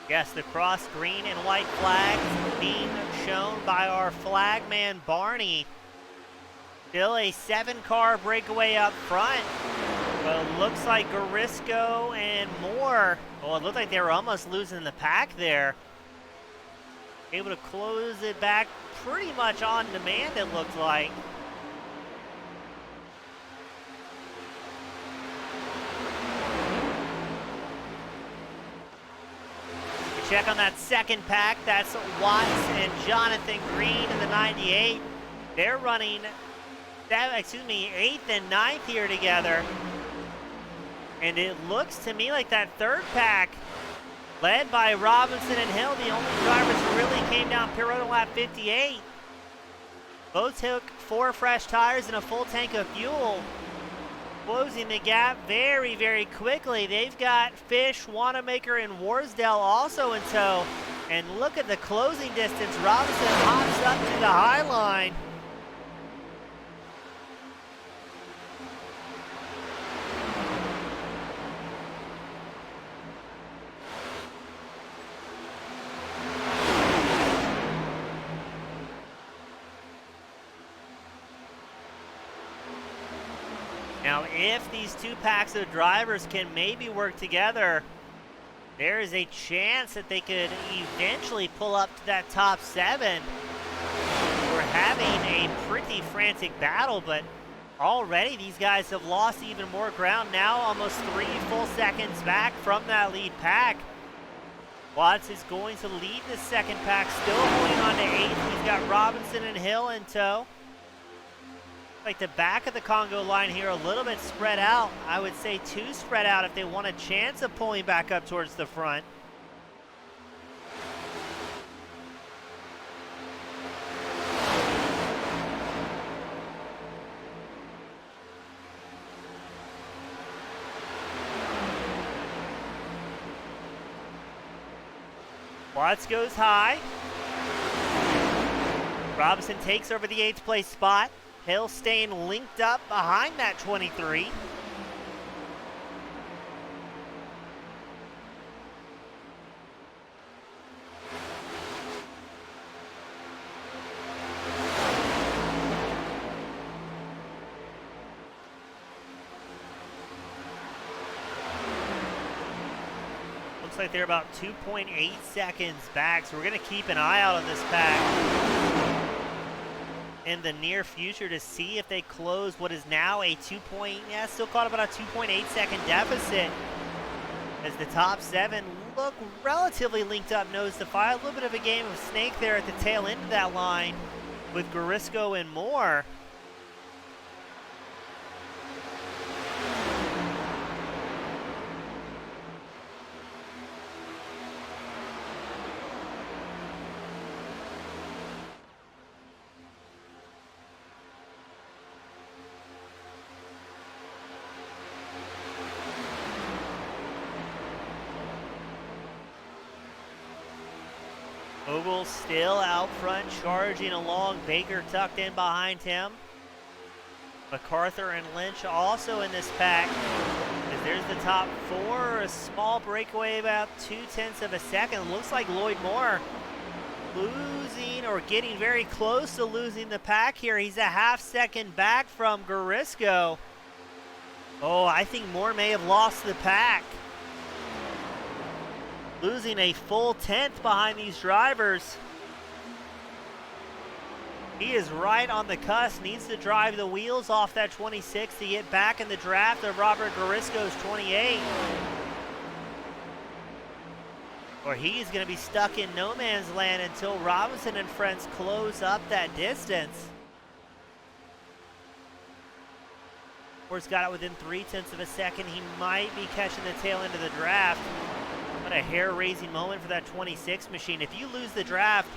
A: Yes, the cross green and white flags being shown by our flagman Barney. Still a 7-car breakaway up front. But it looks like Garisco and Moore, well, it looked like they were almost losing the pack there. Able to close it back pretty much on demand, it looked like. We check on that second pack. That's Watts and Jonathan Green in the 98. They're running, 8th and 9th here together. And it looks to me like that third pack, led by Robinson and Hill, the only drivers who really came down pit road on lap 58. Both took 4 fresh tires and a full tank of fuel, closing the gap very, very quickly. They've got Fish, Wanamaker, and Warsdale also in tow. And look at the closing distance. Robinson hops up to the high line. Now, if these 2 packs of drivers can maybe work together, there is a chance that they could eventually pull up to that top 7. We're having a pretty frantic battle, but already these guys have lost even more ground. Now almost 3 full seconds back from that lead pack. Watts is going to lead the second pack, still holding on to 8th. He's got Robinson and Hill in tow. Like the back of the Congo line here, a little bit spread out. I would say too spread out if they want a chance of pulling back up towards the front. Watts goes high. Robinson takes over the 8th place spot. Hill staying linked up behind that 23. Looks like they're about 2.8 seconds back, so we're going to keep an eye out on this pack in the near future to see if they close what is now a still caught about a 2.8 second deficit, as the top 7 look relatively linked up nose to five. A little bit of a game of snake there at the tail end of that line with Garisco and Moore. Ogle still out front, charging along. Baker tucked in behind him. MacArthur and Lynch also in this pack. As there's the top four, a small breakaway about 0.2 of a second. Looks like Lloyd Moore losing or getting very close to losing the pack here. He's a half-second back from Garisco. Oh, I think Moore may have lost the pack. Losing a full 10th behind these drivers. He is right on the cusp, needs to drive the wheels off that 26 to get back in the draft of Robert Garisco's 28. Or he's going to be stuck in no man's land until Robinson and friends close up that distance. Moore's got it within 0.3 of a second. He might be catching the tail end of the draft. What a hair-raising moment for that 26 machine. If you lose the draft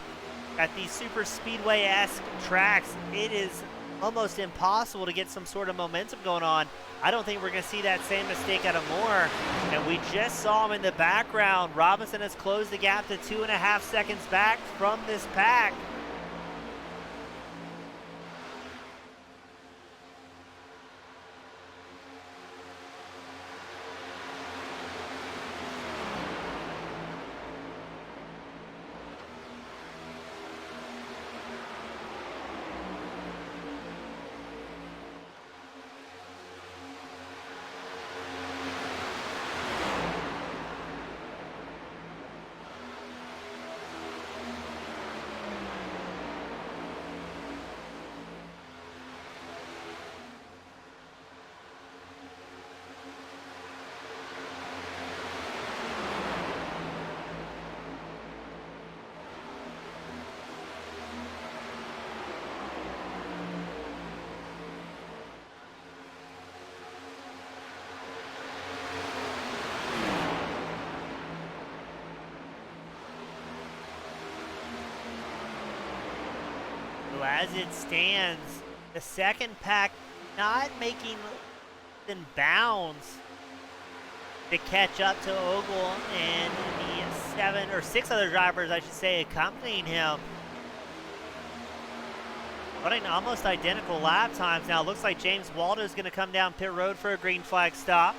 A: at these super speedway-esque tracks, it is almost impossible to get some sort of momentum going on. I don't think we're going to see that same mistake out of Moore. And we just saw him in the background. Robinson has closed the gap to 2.5 seconds back from this pack. As it stands, the second pack not making in bounds to catch up to Ogle and the 6 other drivers, I should say, accompanying him. Running almost identical lap times now. Looks like James Waldo is going to come down pit road for a green flag stop.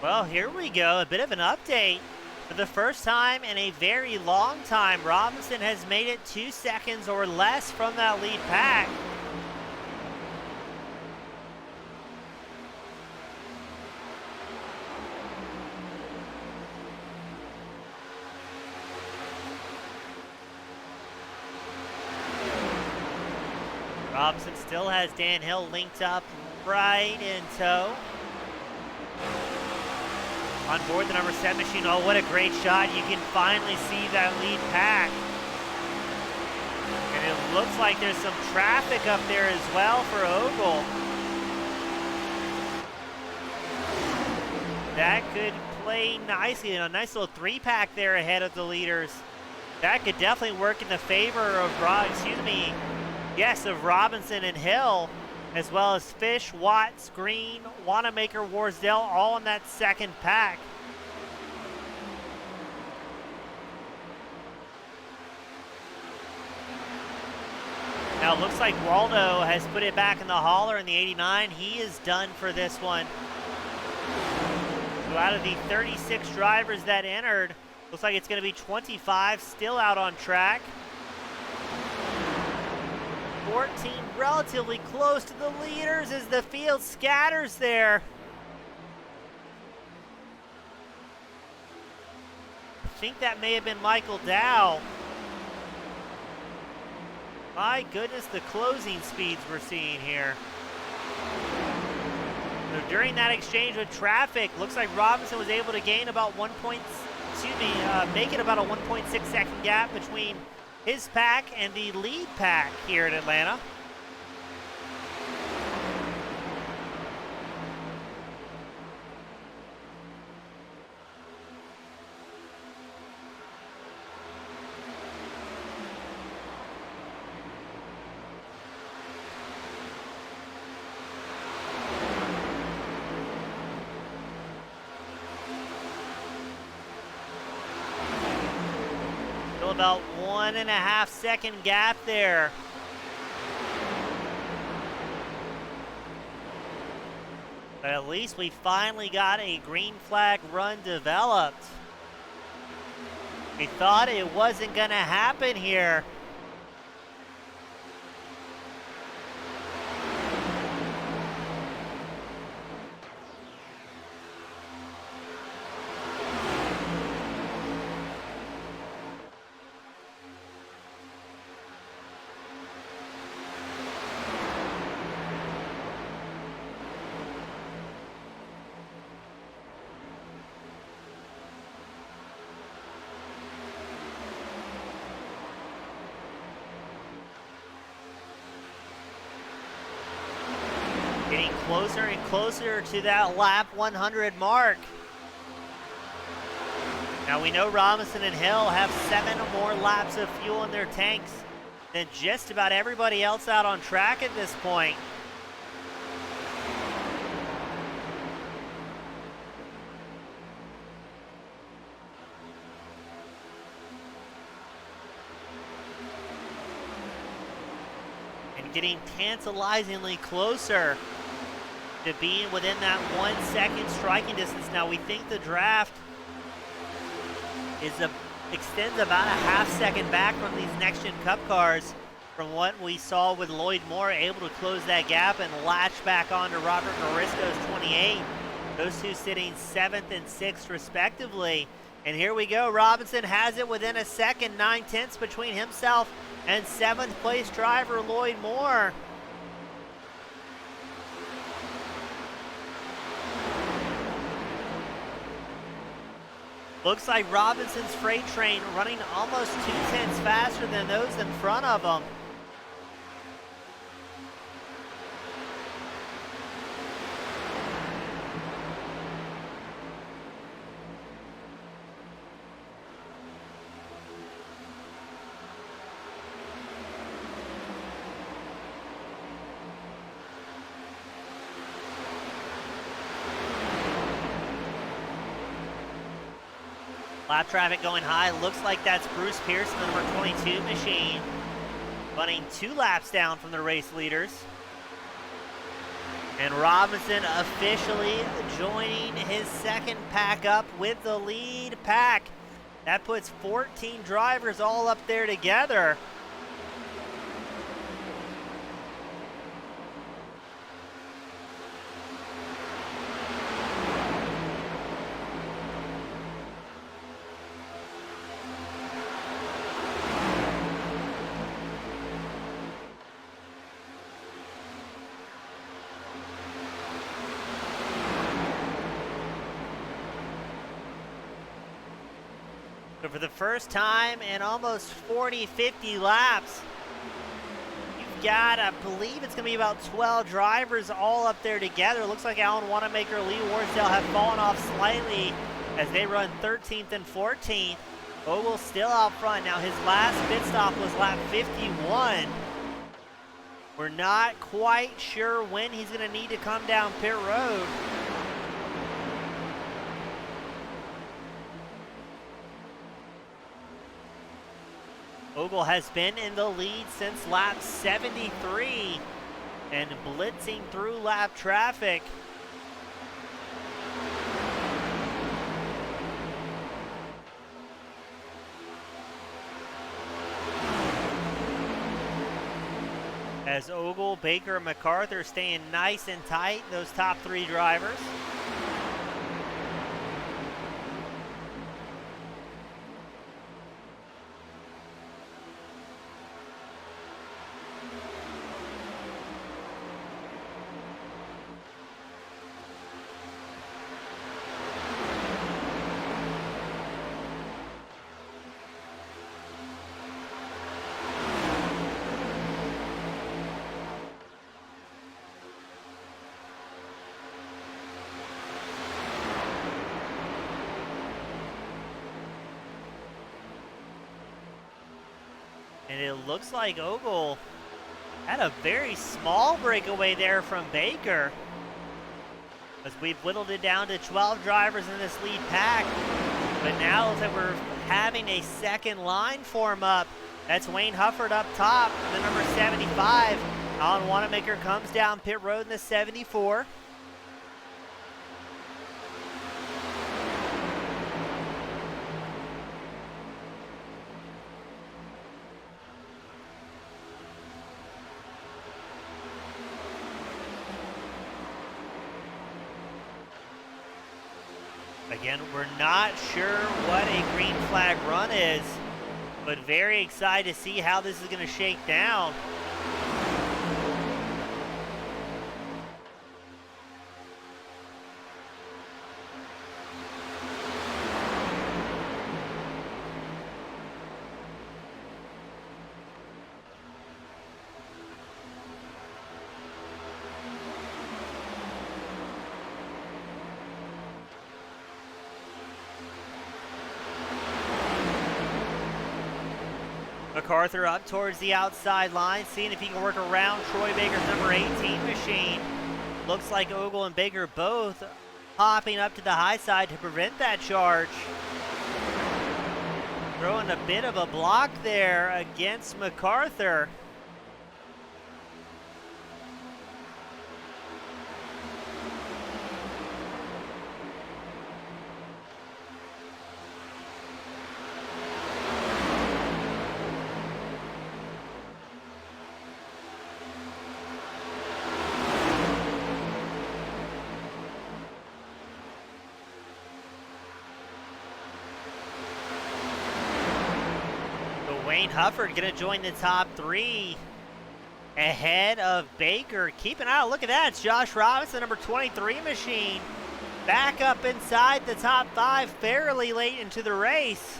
A: Well, here we go, a bit of an update. For the first time in a very long time, Robinson has made it 2 seconds or less from that lead pack. Robinson still has Dan Hill linked up right in tow. On board the number 7 machine. Oh, what a great shot. You can finally see that lead pack. And it looks like there's some traffic up there as well for Ogle. That could play nicely. A nice little 3-pack there ahead of the leaders. That could definitely work in the favor of Robinson and Hill, as well as Fish, Watts, Green, Wanamaker, Warsdale, all in that second pack. Now it looks like Waldo has put it back in the hauler in the 89. He is done for this one. So out of the 36 drivers that entered, looks like it's going to be 25 still out on track. 14 relatively close to the leaders as the field scatters there. I think that may have been Michael Dow. My goodness, the closing speeds we're seeing here. So during that exchange with traffic, looks like Robinson was able to gain about make it about a 1.6 second gap between his pack and the lead pack here at Atlanta. About 1.5 second gap there. But at least we finally got a green flag run developed. We thought it wasn't gonna happen here. Getting closer and closer to that lap 100 mark. Now we know Robinson and Hill have 7 more laps of fuel in their tanks than just about everybody else out on track at this point. And getting tantalizingly closer to being within that 1 second striking distance. Now we think the draft extends about a half second back from these next gen cup cars from what we saw with Lloyd Moore able to close that gap and latch back onto Robert Marisco's 28. Those two sitting 7th and 6th respectively. And here we go, Robinson has it within a second, 9/10 between himself and 7th place driver Lloyd Moore. Looks like Robinson's freight train running almost 2/10 faster than those in front of him. Lap traffic going high. Looks like that's Bruce Pearson, the number 22 machine, running 2 laps down from the race leaders. And Robinson officially joining his second pack up with the lead pack. That puts 14 drivers all up there together. So for the first time in almost 40, 50 laps, you've got, I believe it's going to be about 12 drivers all up there together. Looks like Alan Wanamaker, Lee Warsdale have fallen off slightly as they run 13th and 14th. Ogle's still out front. Now his last pit stop was lap 51. We're not quite sure when he's going to need to come down pit road. Ogle has been in the lead since lap 73 and blitzing through lap traffic. As Ogle, Baker, and MacArthur staying nice and tight, those top three drivers. And it looks like Ogle had a very small breakaway there from Baker, as we've whittled it down to 12 drivers in this lead pack. But now it looks like we're having a second line form up. That's Wayne Hufford up top, the number 75. Alan Wanamaker comes down pit road in the 74. Again, we're not sure what a green flag run is, but very excited to see how this is going to shake down. MacArthur up towards the outside line, seeing if he can work around Troy Baker's number 18 machine. Looks like Ogle and Baker both hopping up to the high side to prevent that charge. Throwing a bit of a block there against MacArthur. Wayne Hufford going to join the top three ahead of Baker. Keep an eye out. Look at that. It's Josh Robinson, number 23 machine, back up inside the top five fairly late into the race.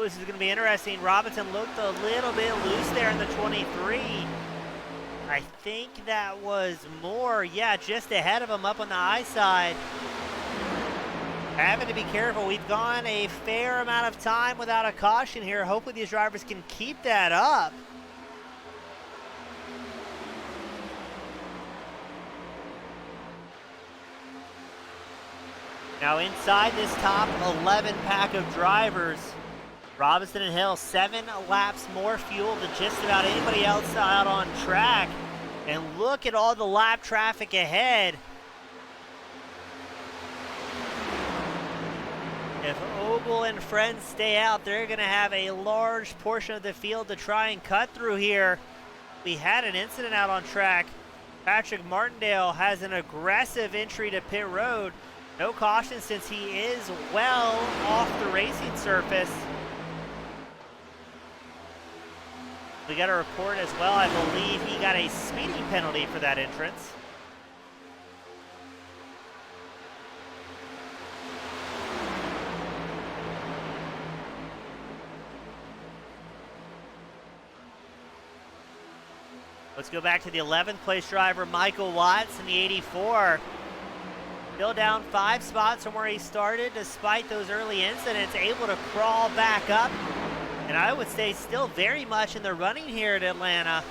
A: This is going to be interesting. Robinson looked a little bit loose there in the 23. I think that was Moore, yeah, just ahead of him up on the high side. Having to be careful. We've gone a fair amount of time without a caution here. Hopefully these drivers can keep that up. Now inside this top 11 pack of drivers, Robinson and Hill, 7 laps more fuel than just about anybody else out on track. And look at all the lap traffic ahead. If Ogle and friends stay out, they're going to have a large portion of the field to try and cut through here. We had an incident out on track. Patrick Martindale has an aggressive entry to pit road. No caution since he is well off the racing surface. We got a report as well. I believe he got a speeding penalty for that entrance. Let's go back to the 11th place driver, Michael Watts in the 84. Still down 5 spots from where he started despite those early incidents, able to crawl back up. And I would say still very much in the running here at Atlanta.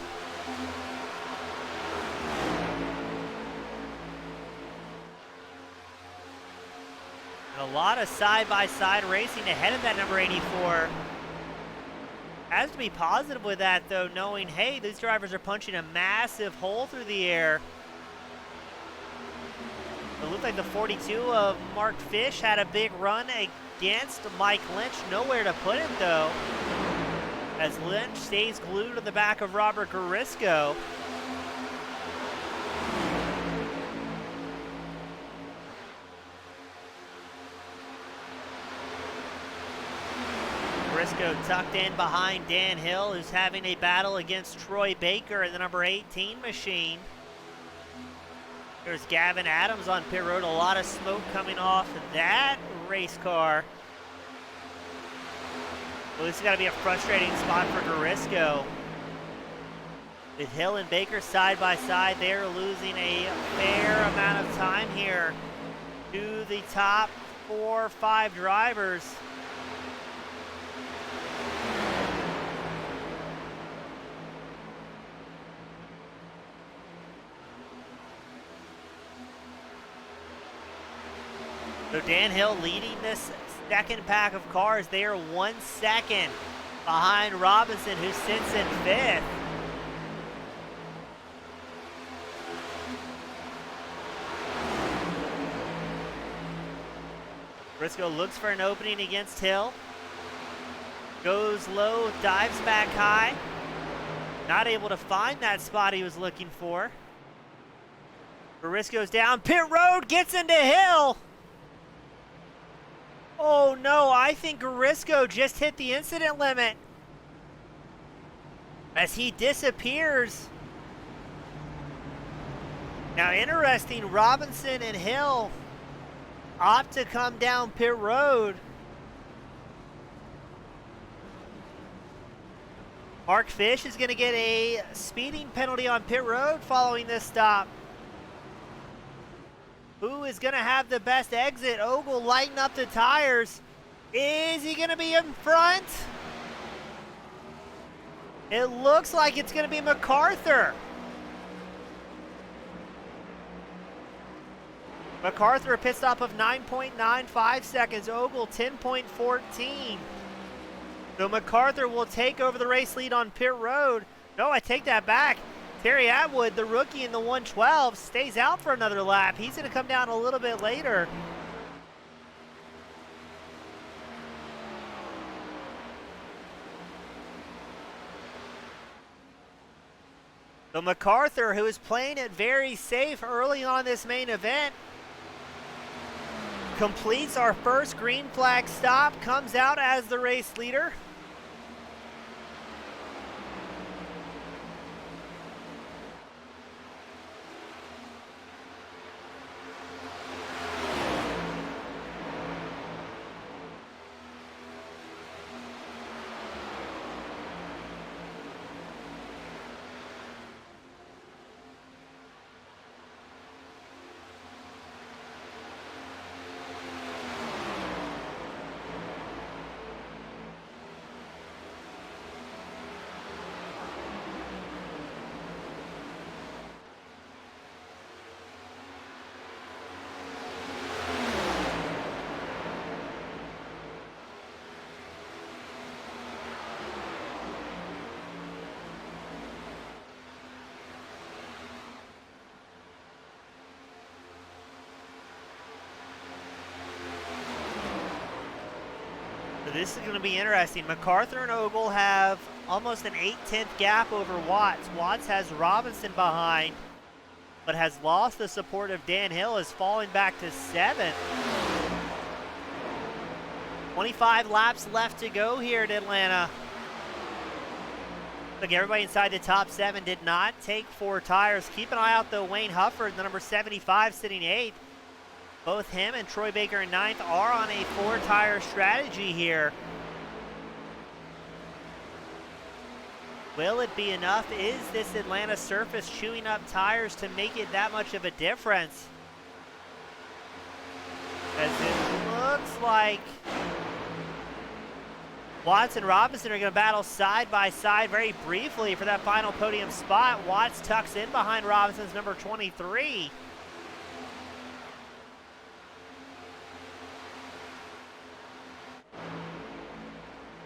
A: And a lot of side-by-side racing ahead of that number 84. Has to be positive with that, though, knowing, hey, these drivers are punching a massive hole through the air. It looked like the 42 of Mark Fish had a big run against Mike Lynch. Nowhere to put him, though, as Lynch stays glued to the back of Robert Garisco. Garisco tucked in behind Dan Hill, who's having a battle against Troy Baker in the number 18 machine. There's Gavin Adams on pit road. A lot of smoke coming off that race car. Well, this has got to be a frustrating spot for Garisco. With Hill and Baker side by side, they're losing a fair amount of time here to the top 4 or 5 drivers. So Dan Hill leading this second pack of cars. They are 1 second behind Robinson, who sits in 5th. Briscoe looks for an opening against Hill. Goes low, dives back high. Not able to find that spot he was looking for. Briscoe's down pit road, gets into Hill. Oh no, I think Garisco just hit the incident limit as he disappears. Now interesting, Robinson and Hill opt to come down pit road. Mark Fish is going to get a speeding penalty on pit road following this stop. Who is going to have the best exit? Ogle lighting up the tires. Is he going to be in front? It looks like it's going to be MacArthur. MacArthur a pit stop of 9.95 seconds. Ogle 10.14. So MacArthur will take over the race lead on pit road. No, I take that back. Terry Atwood, the rookie in the 112, stays out for another lap. He's going to come down a little bit later. So MacArthur, who is playing it very safe early on this main event, completes our first green flag stop, comes out as the race leader. So this is going to be interesting. MacArthur and Ogle have almost an 8/10 gap over Watts. Watts has Robinson behind, but has lost the support of Dan Hill, is falling back to 7th. 25 laps left to go here at Atlanta. Look, everybody inside the top 7 did not take 4 tires. Keep an eye out, though. Wayne Hufford, the number 75, sitting 8th. Both him and Troy Baker in 9th are on a 4-tire strategy here. Will it be enough? Is this Atlanta surface chewing up tires to make it that much of a difference? As it looks like Watts and Robinson are going to battle side by side very briefly for that final podium spot. Watts tucks in behind Robinson's number 23.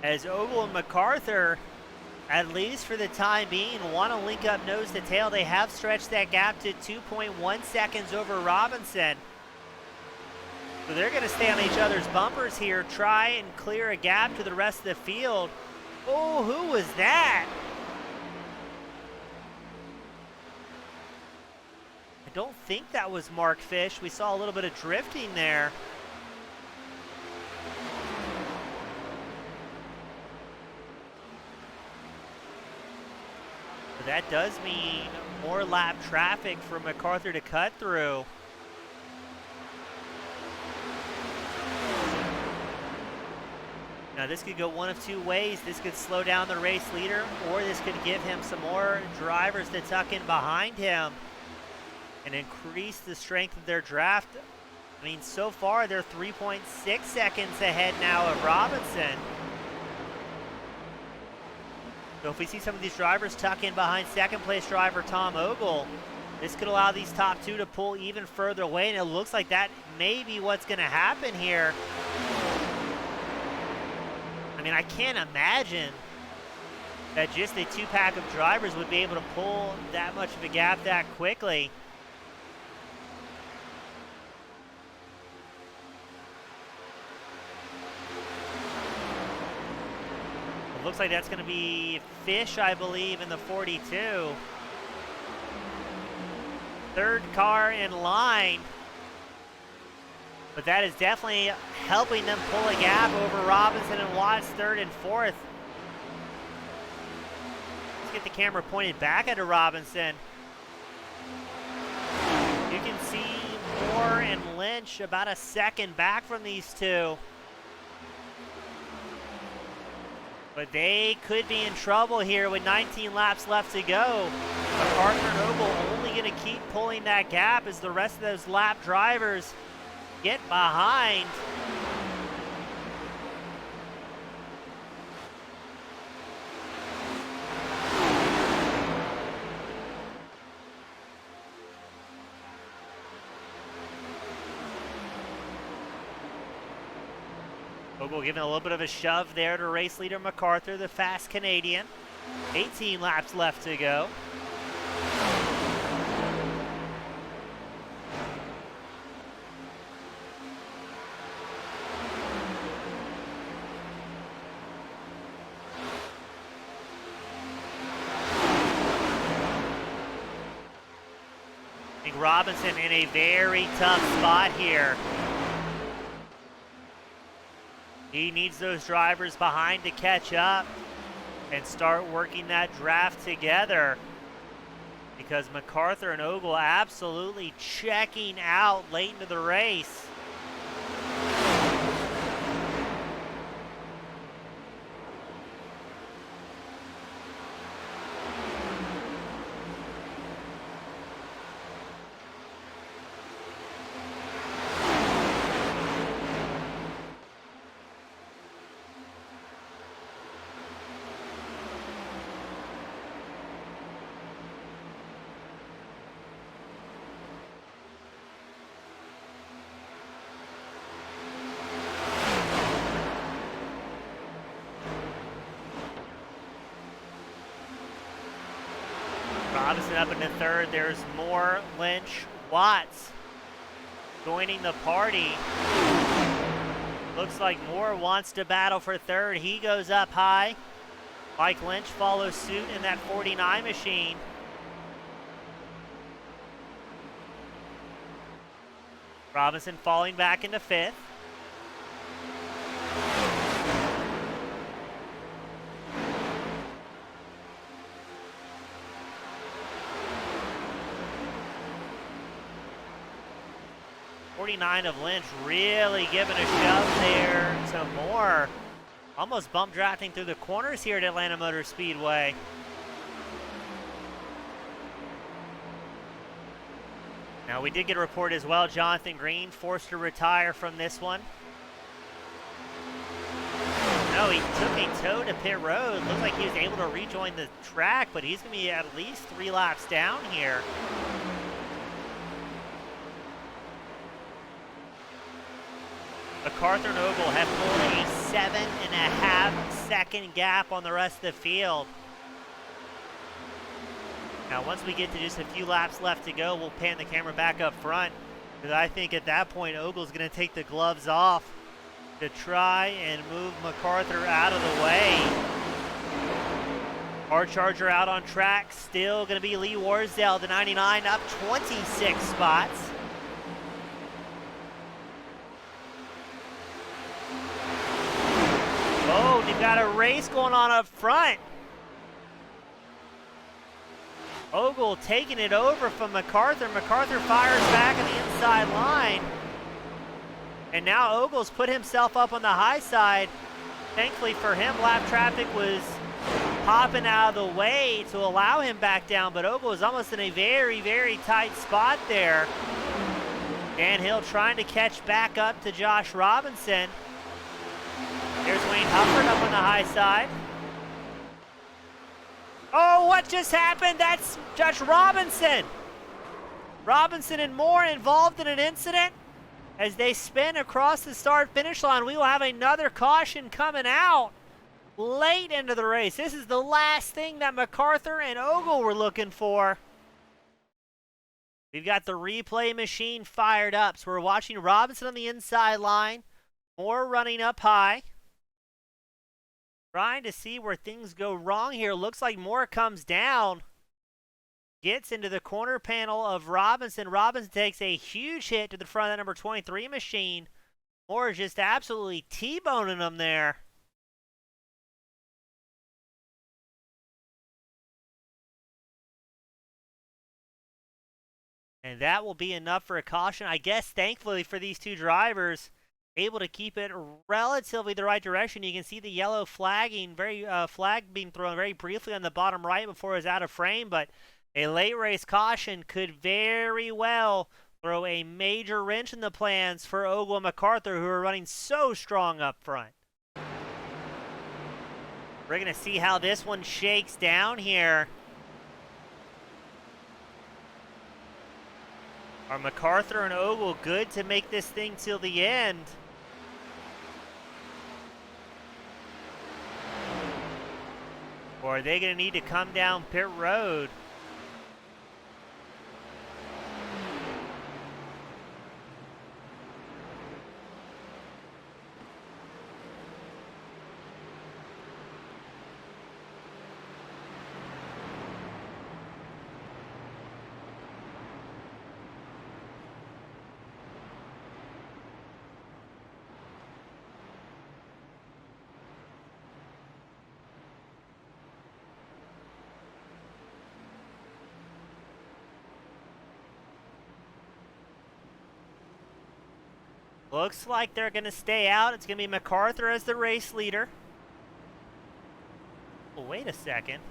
A: As Ogle and MacArthur, at least for the time being, want to link up nose to tail. They have stretched that gap to 2.1 seconds over Robinson. So they're going to stay on each other's bumpers here, try and clear a gap to the rest of the field. Oh, who was that? I don't think that was Mark Fish. We saw a little bit of drifting there. But that does mean more lap traffic for MacArthur to cut through. Now this could go one of two ways. This could slow down the race leader, or this could give him some more drivers to tuck in behind him and increase the strength of their draft. I mean, so far they're 3.6 seconds ahead now of Robinson. So if we see some of these drivers tuck in behind second place driver Tom Ogle, this could allow these top two to pull even further away, and it looks like that may be what's going to happen here. I mean, I can't imagine that just a two-pack of drivers would be able to pull that much of a gap that quickly. It looks like that's going to be Fish, I believe, in the 42. Third car in line. But that is definitely helping them pull a gap over Robinson and Watts, third and fourth. Let's get the camera pointed back at Robinson. You can see Moore and Lynch about a second back from these two. But they could be in trouble here with 19 laps left to go. MacArthur and Ogle only going to keep pulling that gap as the rest of those lap drivers get behind. Ogle giving a little bit of a shove there to race leader MacArthur, the fast Canadian. 18 laps left to go. Robinson in a very tough spot here. He needs those drivers behind to catch up and start working that draft together, because MacArthur and Ogle absolutely checking out late into the race. Robinson up into third. There's Moore, Lynch, Watts joining the party. Looks like Moore wants to battle for third. He goes up high. Mike Lynch follows suit in that 49 machine. Robinson falling back into fifth. Of Lynch really giving a shove there to Moore. Almost bump drafting through the corners here at Atlanta Motor Speedway. Now, we did get a report as well. Jonathan Green forced to retire from this one. No, he took a tow to pit road. Looks like he was able to rejoin the track, but he's going to be at least 3 laps down here. MacArthur and Ogle have pulled a 7.5 second gap on the rest of the field. Now, once we get to just a few laps left to go, we'll pan the camera back up front, because I think at that point, Ogle's going to take the gloves off to try and move MacArthur out of the way. Our Charger out on track, still going to be Lee Warsdale, the 99, up 26 spots. Oh, you've got a race going on up front. Ogle taking it over from MacArthur. MacArthur fires back at the inside line. And now Ogle's put himself up on the high side. Thankfully for him, lap traffic was popping out of the way to allow him back down, but Ogle was almost in a very, very tight spot there. Dan Hill trying to catch back up to Josh Robinson. There's Wayne Hufford up on the high side. Oh, what just happened? That's Josh Robinson. Robinson and Moore involved in an incident. As they spin across the start-finish line, we will have another caution coming out late into the race. This is the last thing that MacArthur and Ogle were looking for. We've got the replay machine fired up. So we're watching Robinson on the inside line. Moore running up high. Trying to see where things go wrong here. Looks like Moore comes down. Gets into the corner panel of Robinson. Robinson takes a huge hit to the front of that number 23 machine. Moore is just absolutely T-boning him there. And that will be enough for a caution. I guess, thankfully for these two drivers, able to keep it relatively the right direction. You can see the yellow flagging, flag being thrown very briefly on the bottom right before it was out of frame, but a late race caution could very well throw a major wrench in the plans for Ogle and MacArthur, who are running so strong up front. We're going to see how this one shakes down here. Are MacArthur and Ogle good to make this thing till the end? Or are they going to need to come down pit road? Looks like they're going to stay out. It's going to be MacArthur as the race leader. Oh, wait a second.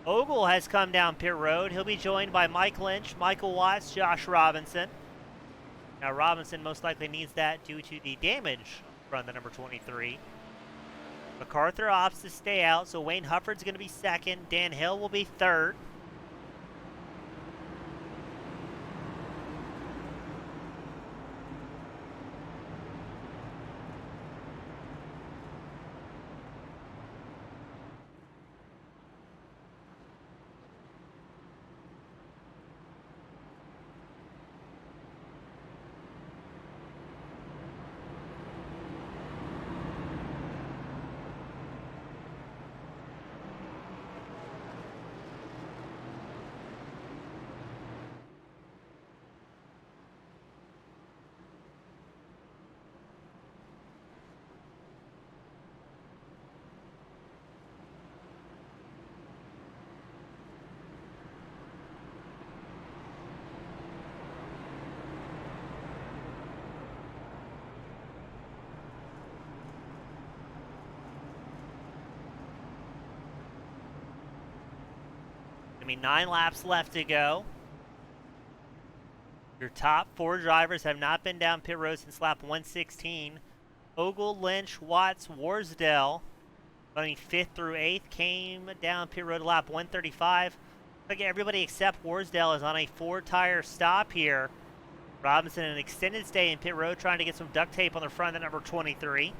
A: Ogle has come down pit road. He'll be joined by Mike Lynch, Michael Watts, Josh Robinson. Now, Robinson most likely needs that due to the damage from the number 23. MacArthur opts to stay out, so Wayne Hufford's going to be second. Dan Hill will be third. I mean, 9 laps left to go. Your top 4 drivers have not been down pit road since lap 116. Ogle, Lynch, Watts, Warsdale, running 5th through 8th, came down pit road lap 135. Looks like everybody except Warsdale is on a 4-tire stop here. Robinson an extended stay in pit road, trying to get some duct tape on the front of number 23.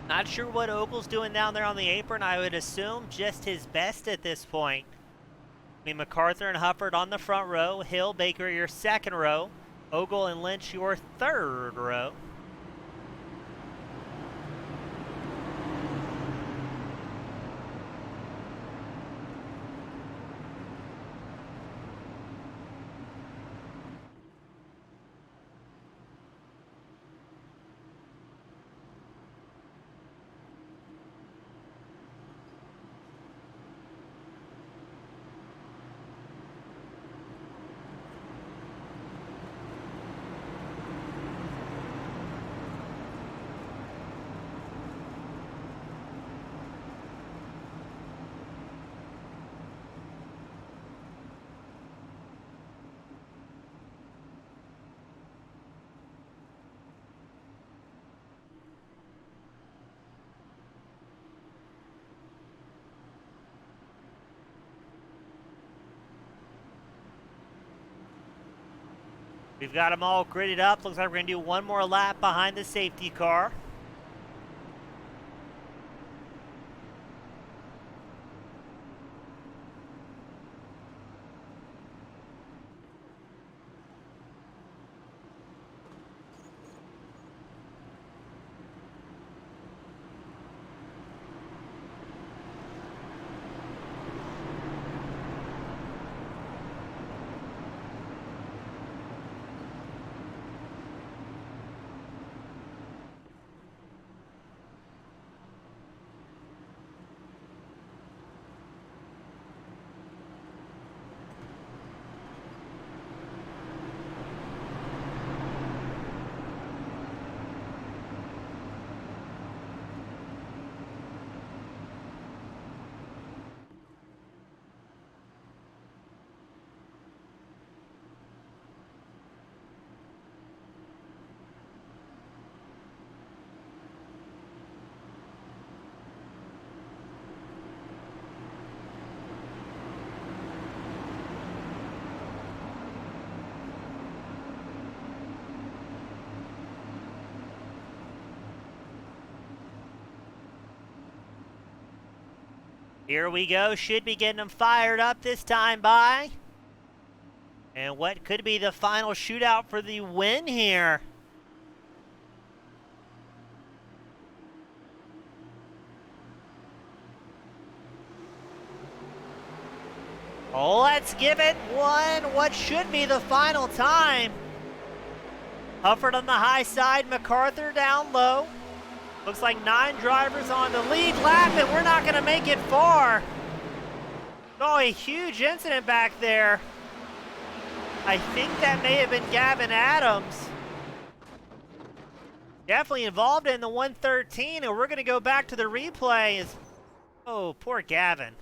A: Not sure what Ogle's doing down there on the apron. I would assume just his best at this point. I mean, MacArthur and Hufford on the front row. Hill, Baker, your second row. Ogle and Lynch, your third row. We've got them all gridded up. Looks like we're going to do one more lap behind the safety car. Here we go. Should be getting them fired up this time by. And what could be the final shootout for the win here. Let's give it what should be the final time. Hufford on the high side, MacArthur down low. Looks like 9 drivers on the lead lap, and we're not going to make it far. Oh, a huge incident back there. I think that may have been Gavin Adams. Definitely involved in the 113, and we're going to go back to the replays. Oh, poor Gavin.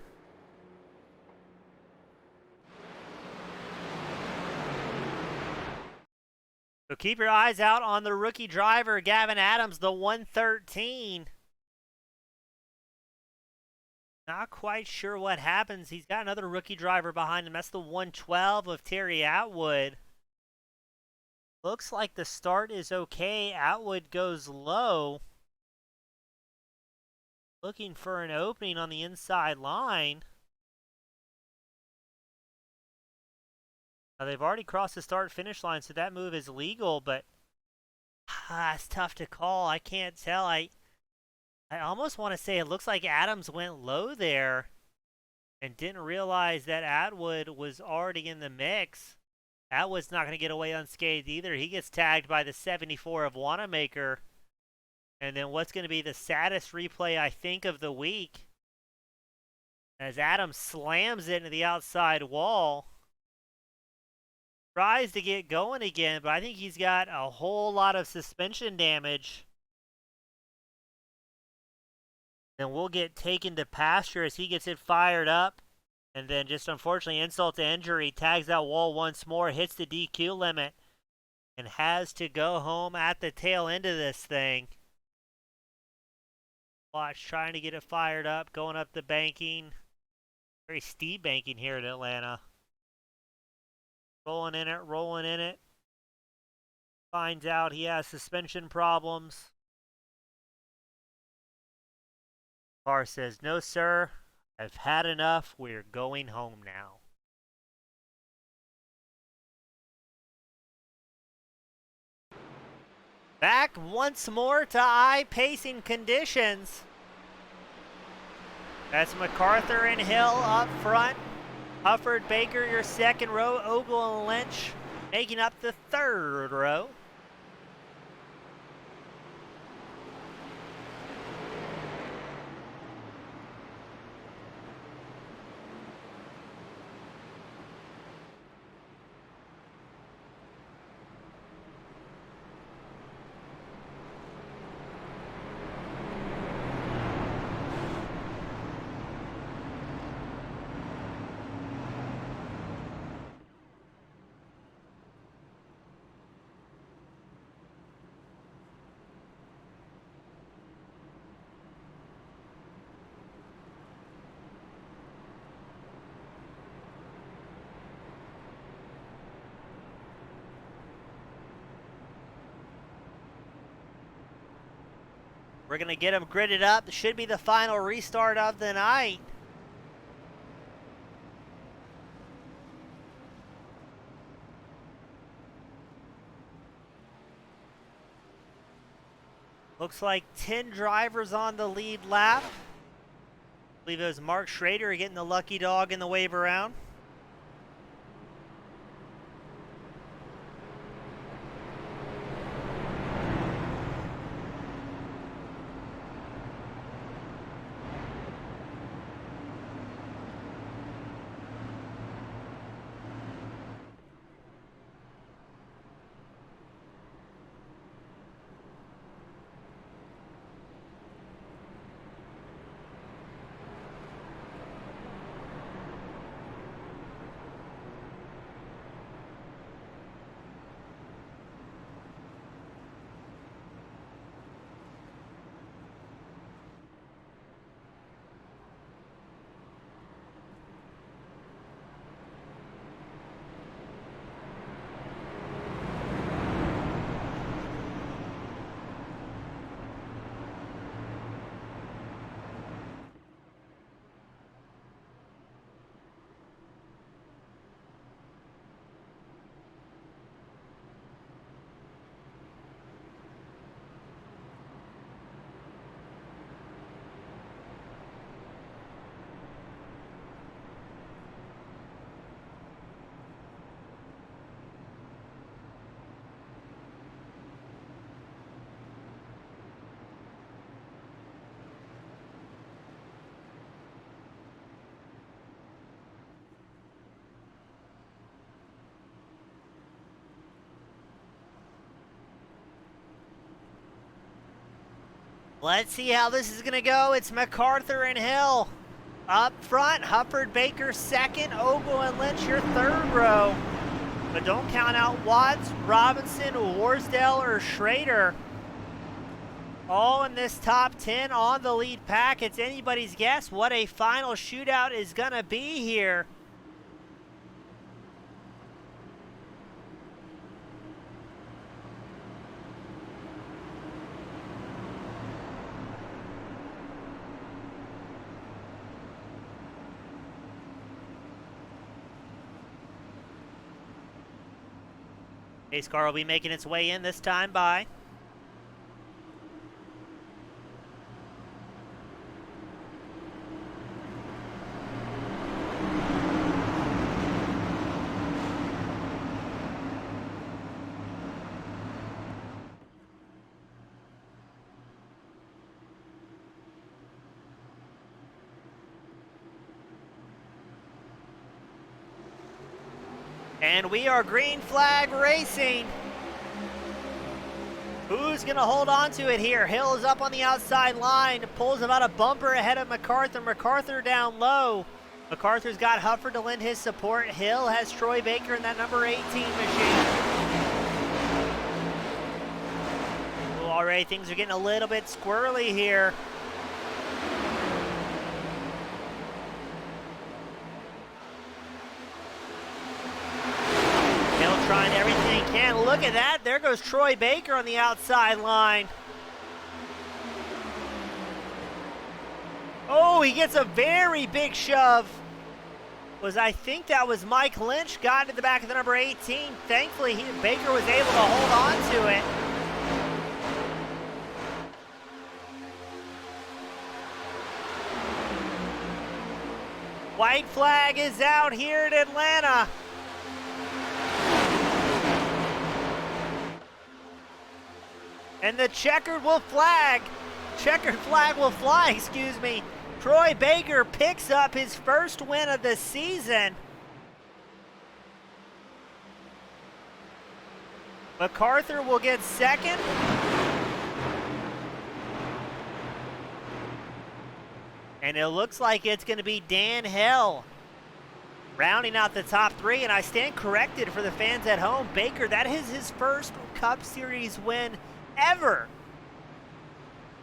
A: So keep your eyes out on the rookie driver, Gavin Adams, the 113. Not quite sure what happens. He's got another rookie driver behind him. That's the 112 of Terry Atwood. Looks like the start is okay. Atwood goes low. Looking for an opening on the inside line. Now they've already crossed the start-finish line, so that move is legal, but it's tough to call. I can't tell. I almost want to say it looks like Adams went low there and didn't realize that Atwood was already in the mix. Atwood's not going to get away unscathed either. He gets tagged by the 74 of Wanamaker. And then what's going to be the saddest replay, I think, of the week, as Adam slams it into the outside wall. Tries to get going again, but I think he's got a whole lot of suspension damage. Then we'll get taken to pasture as he gets it fired up. And then just unfortunately, insult to injury, tags that wall once more, hits the DQ limit, and has to go home at the tail end of this thing. Watch, trying to get it fired up, going up the banking. Very steep banking here in Atlanta. Rolling in it. Finds out he has suspension problems. Car says, "No, sir. I've had enough. We're going home now." Back once more to eye-pacing conditions. That's MacArthur and Hill up front. Hufford, Baker, your second row. Ogle and Lynch making up the third row. We're going to get them gridded up. This should be the final restart of the night. Looks like 10 drivers on the lead lap. I believe it was Mark Schrader getting the lucky dog in the wave around. Let's see how this is going to go. It's MacArthur and Hill up front. Hufford, Baker second. Ogle and Lynch your third row. But don't count out Watts, Robinson, Warsdale, or Schrader. All in this top 10 on the lead pack. It's anybody's guess what a final shootout is going to be here. Pace car will be making its way in this time by. And we are green flag racing. Who's going to hold on to it here? Hill is up on the outside line, pulls about a bumper ahead of MacArthur. MacArthur down low. MacArthur's got Hufford to lend his support. Hill has Troy Baker in that number 18 machine. Ooh, already things are getting a little bit squirrely here. Trying everything he can. Look at that. There goes Troy Baker on the outside line. Oh, he gets a very big shove. I think that was Mike Lynch got to the back of the number 18. Thankfully, Baker was able to hold on to it. White flag is out here at Atlanta. And the checkered flag will fly, excuse me. Troy Baker picks up his first win of the season. MacArthur will get second. And it looks like it's going to be Dan Hill rounding out the top three. And I stand corrected for the fans at home. Baker, that is his first Cup Series win ever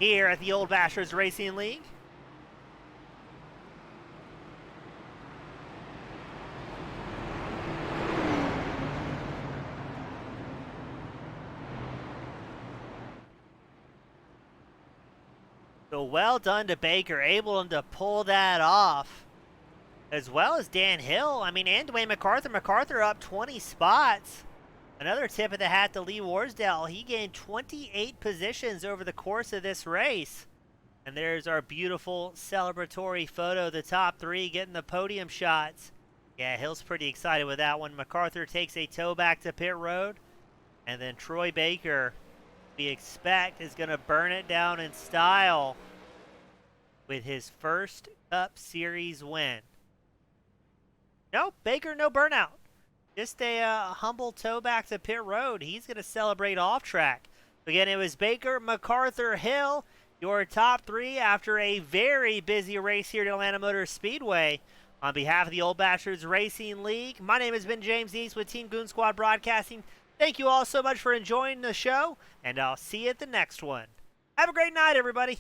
A: here at the Old Bastards Racing League. So well done to Baker, able to pull that off, as well as Dan Hill. I mean, and Dwayne MacArthur. MacArthur up 20 spots. Another tip of the hat to Lee Warsdale. He gained 28 positions over the course of this race. And there's our beautiful celebratory photo. The top three getting the podium shots. Yeah, Hill's pretty excited with that one. MacArthur takes a tow back to pit road. And then Troy Baker, we expect, is going to burn it down in style with his first Cup Series win. Nope, Baker, no burnout. Just a humble tow back to pit road. He's going to celebrate off track. Again, it was Baker, MacArthur, Hill, your top three after a very busy race here at Atlanta Motor Speedway. On behalf of the Old Bastards Racing League, my name has been James East with Team Goon Squad Broadcasting. Thank you all so much for enjoying the show, and I'll see you at the next one. Have a great night, everybody.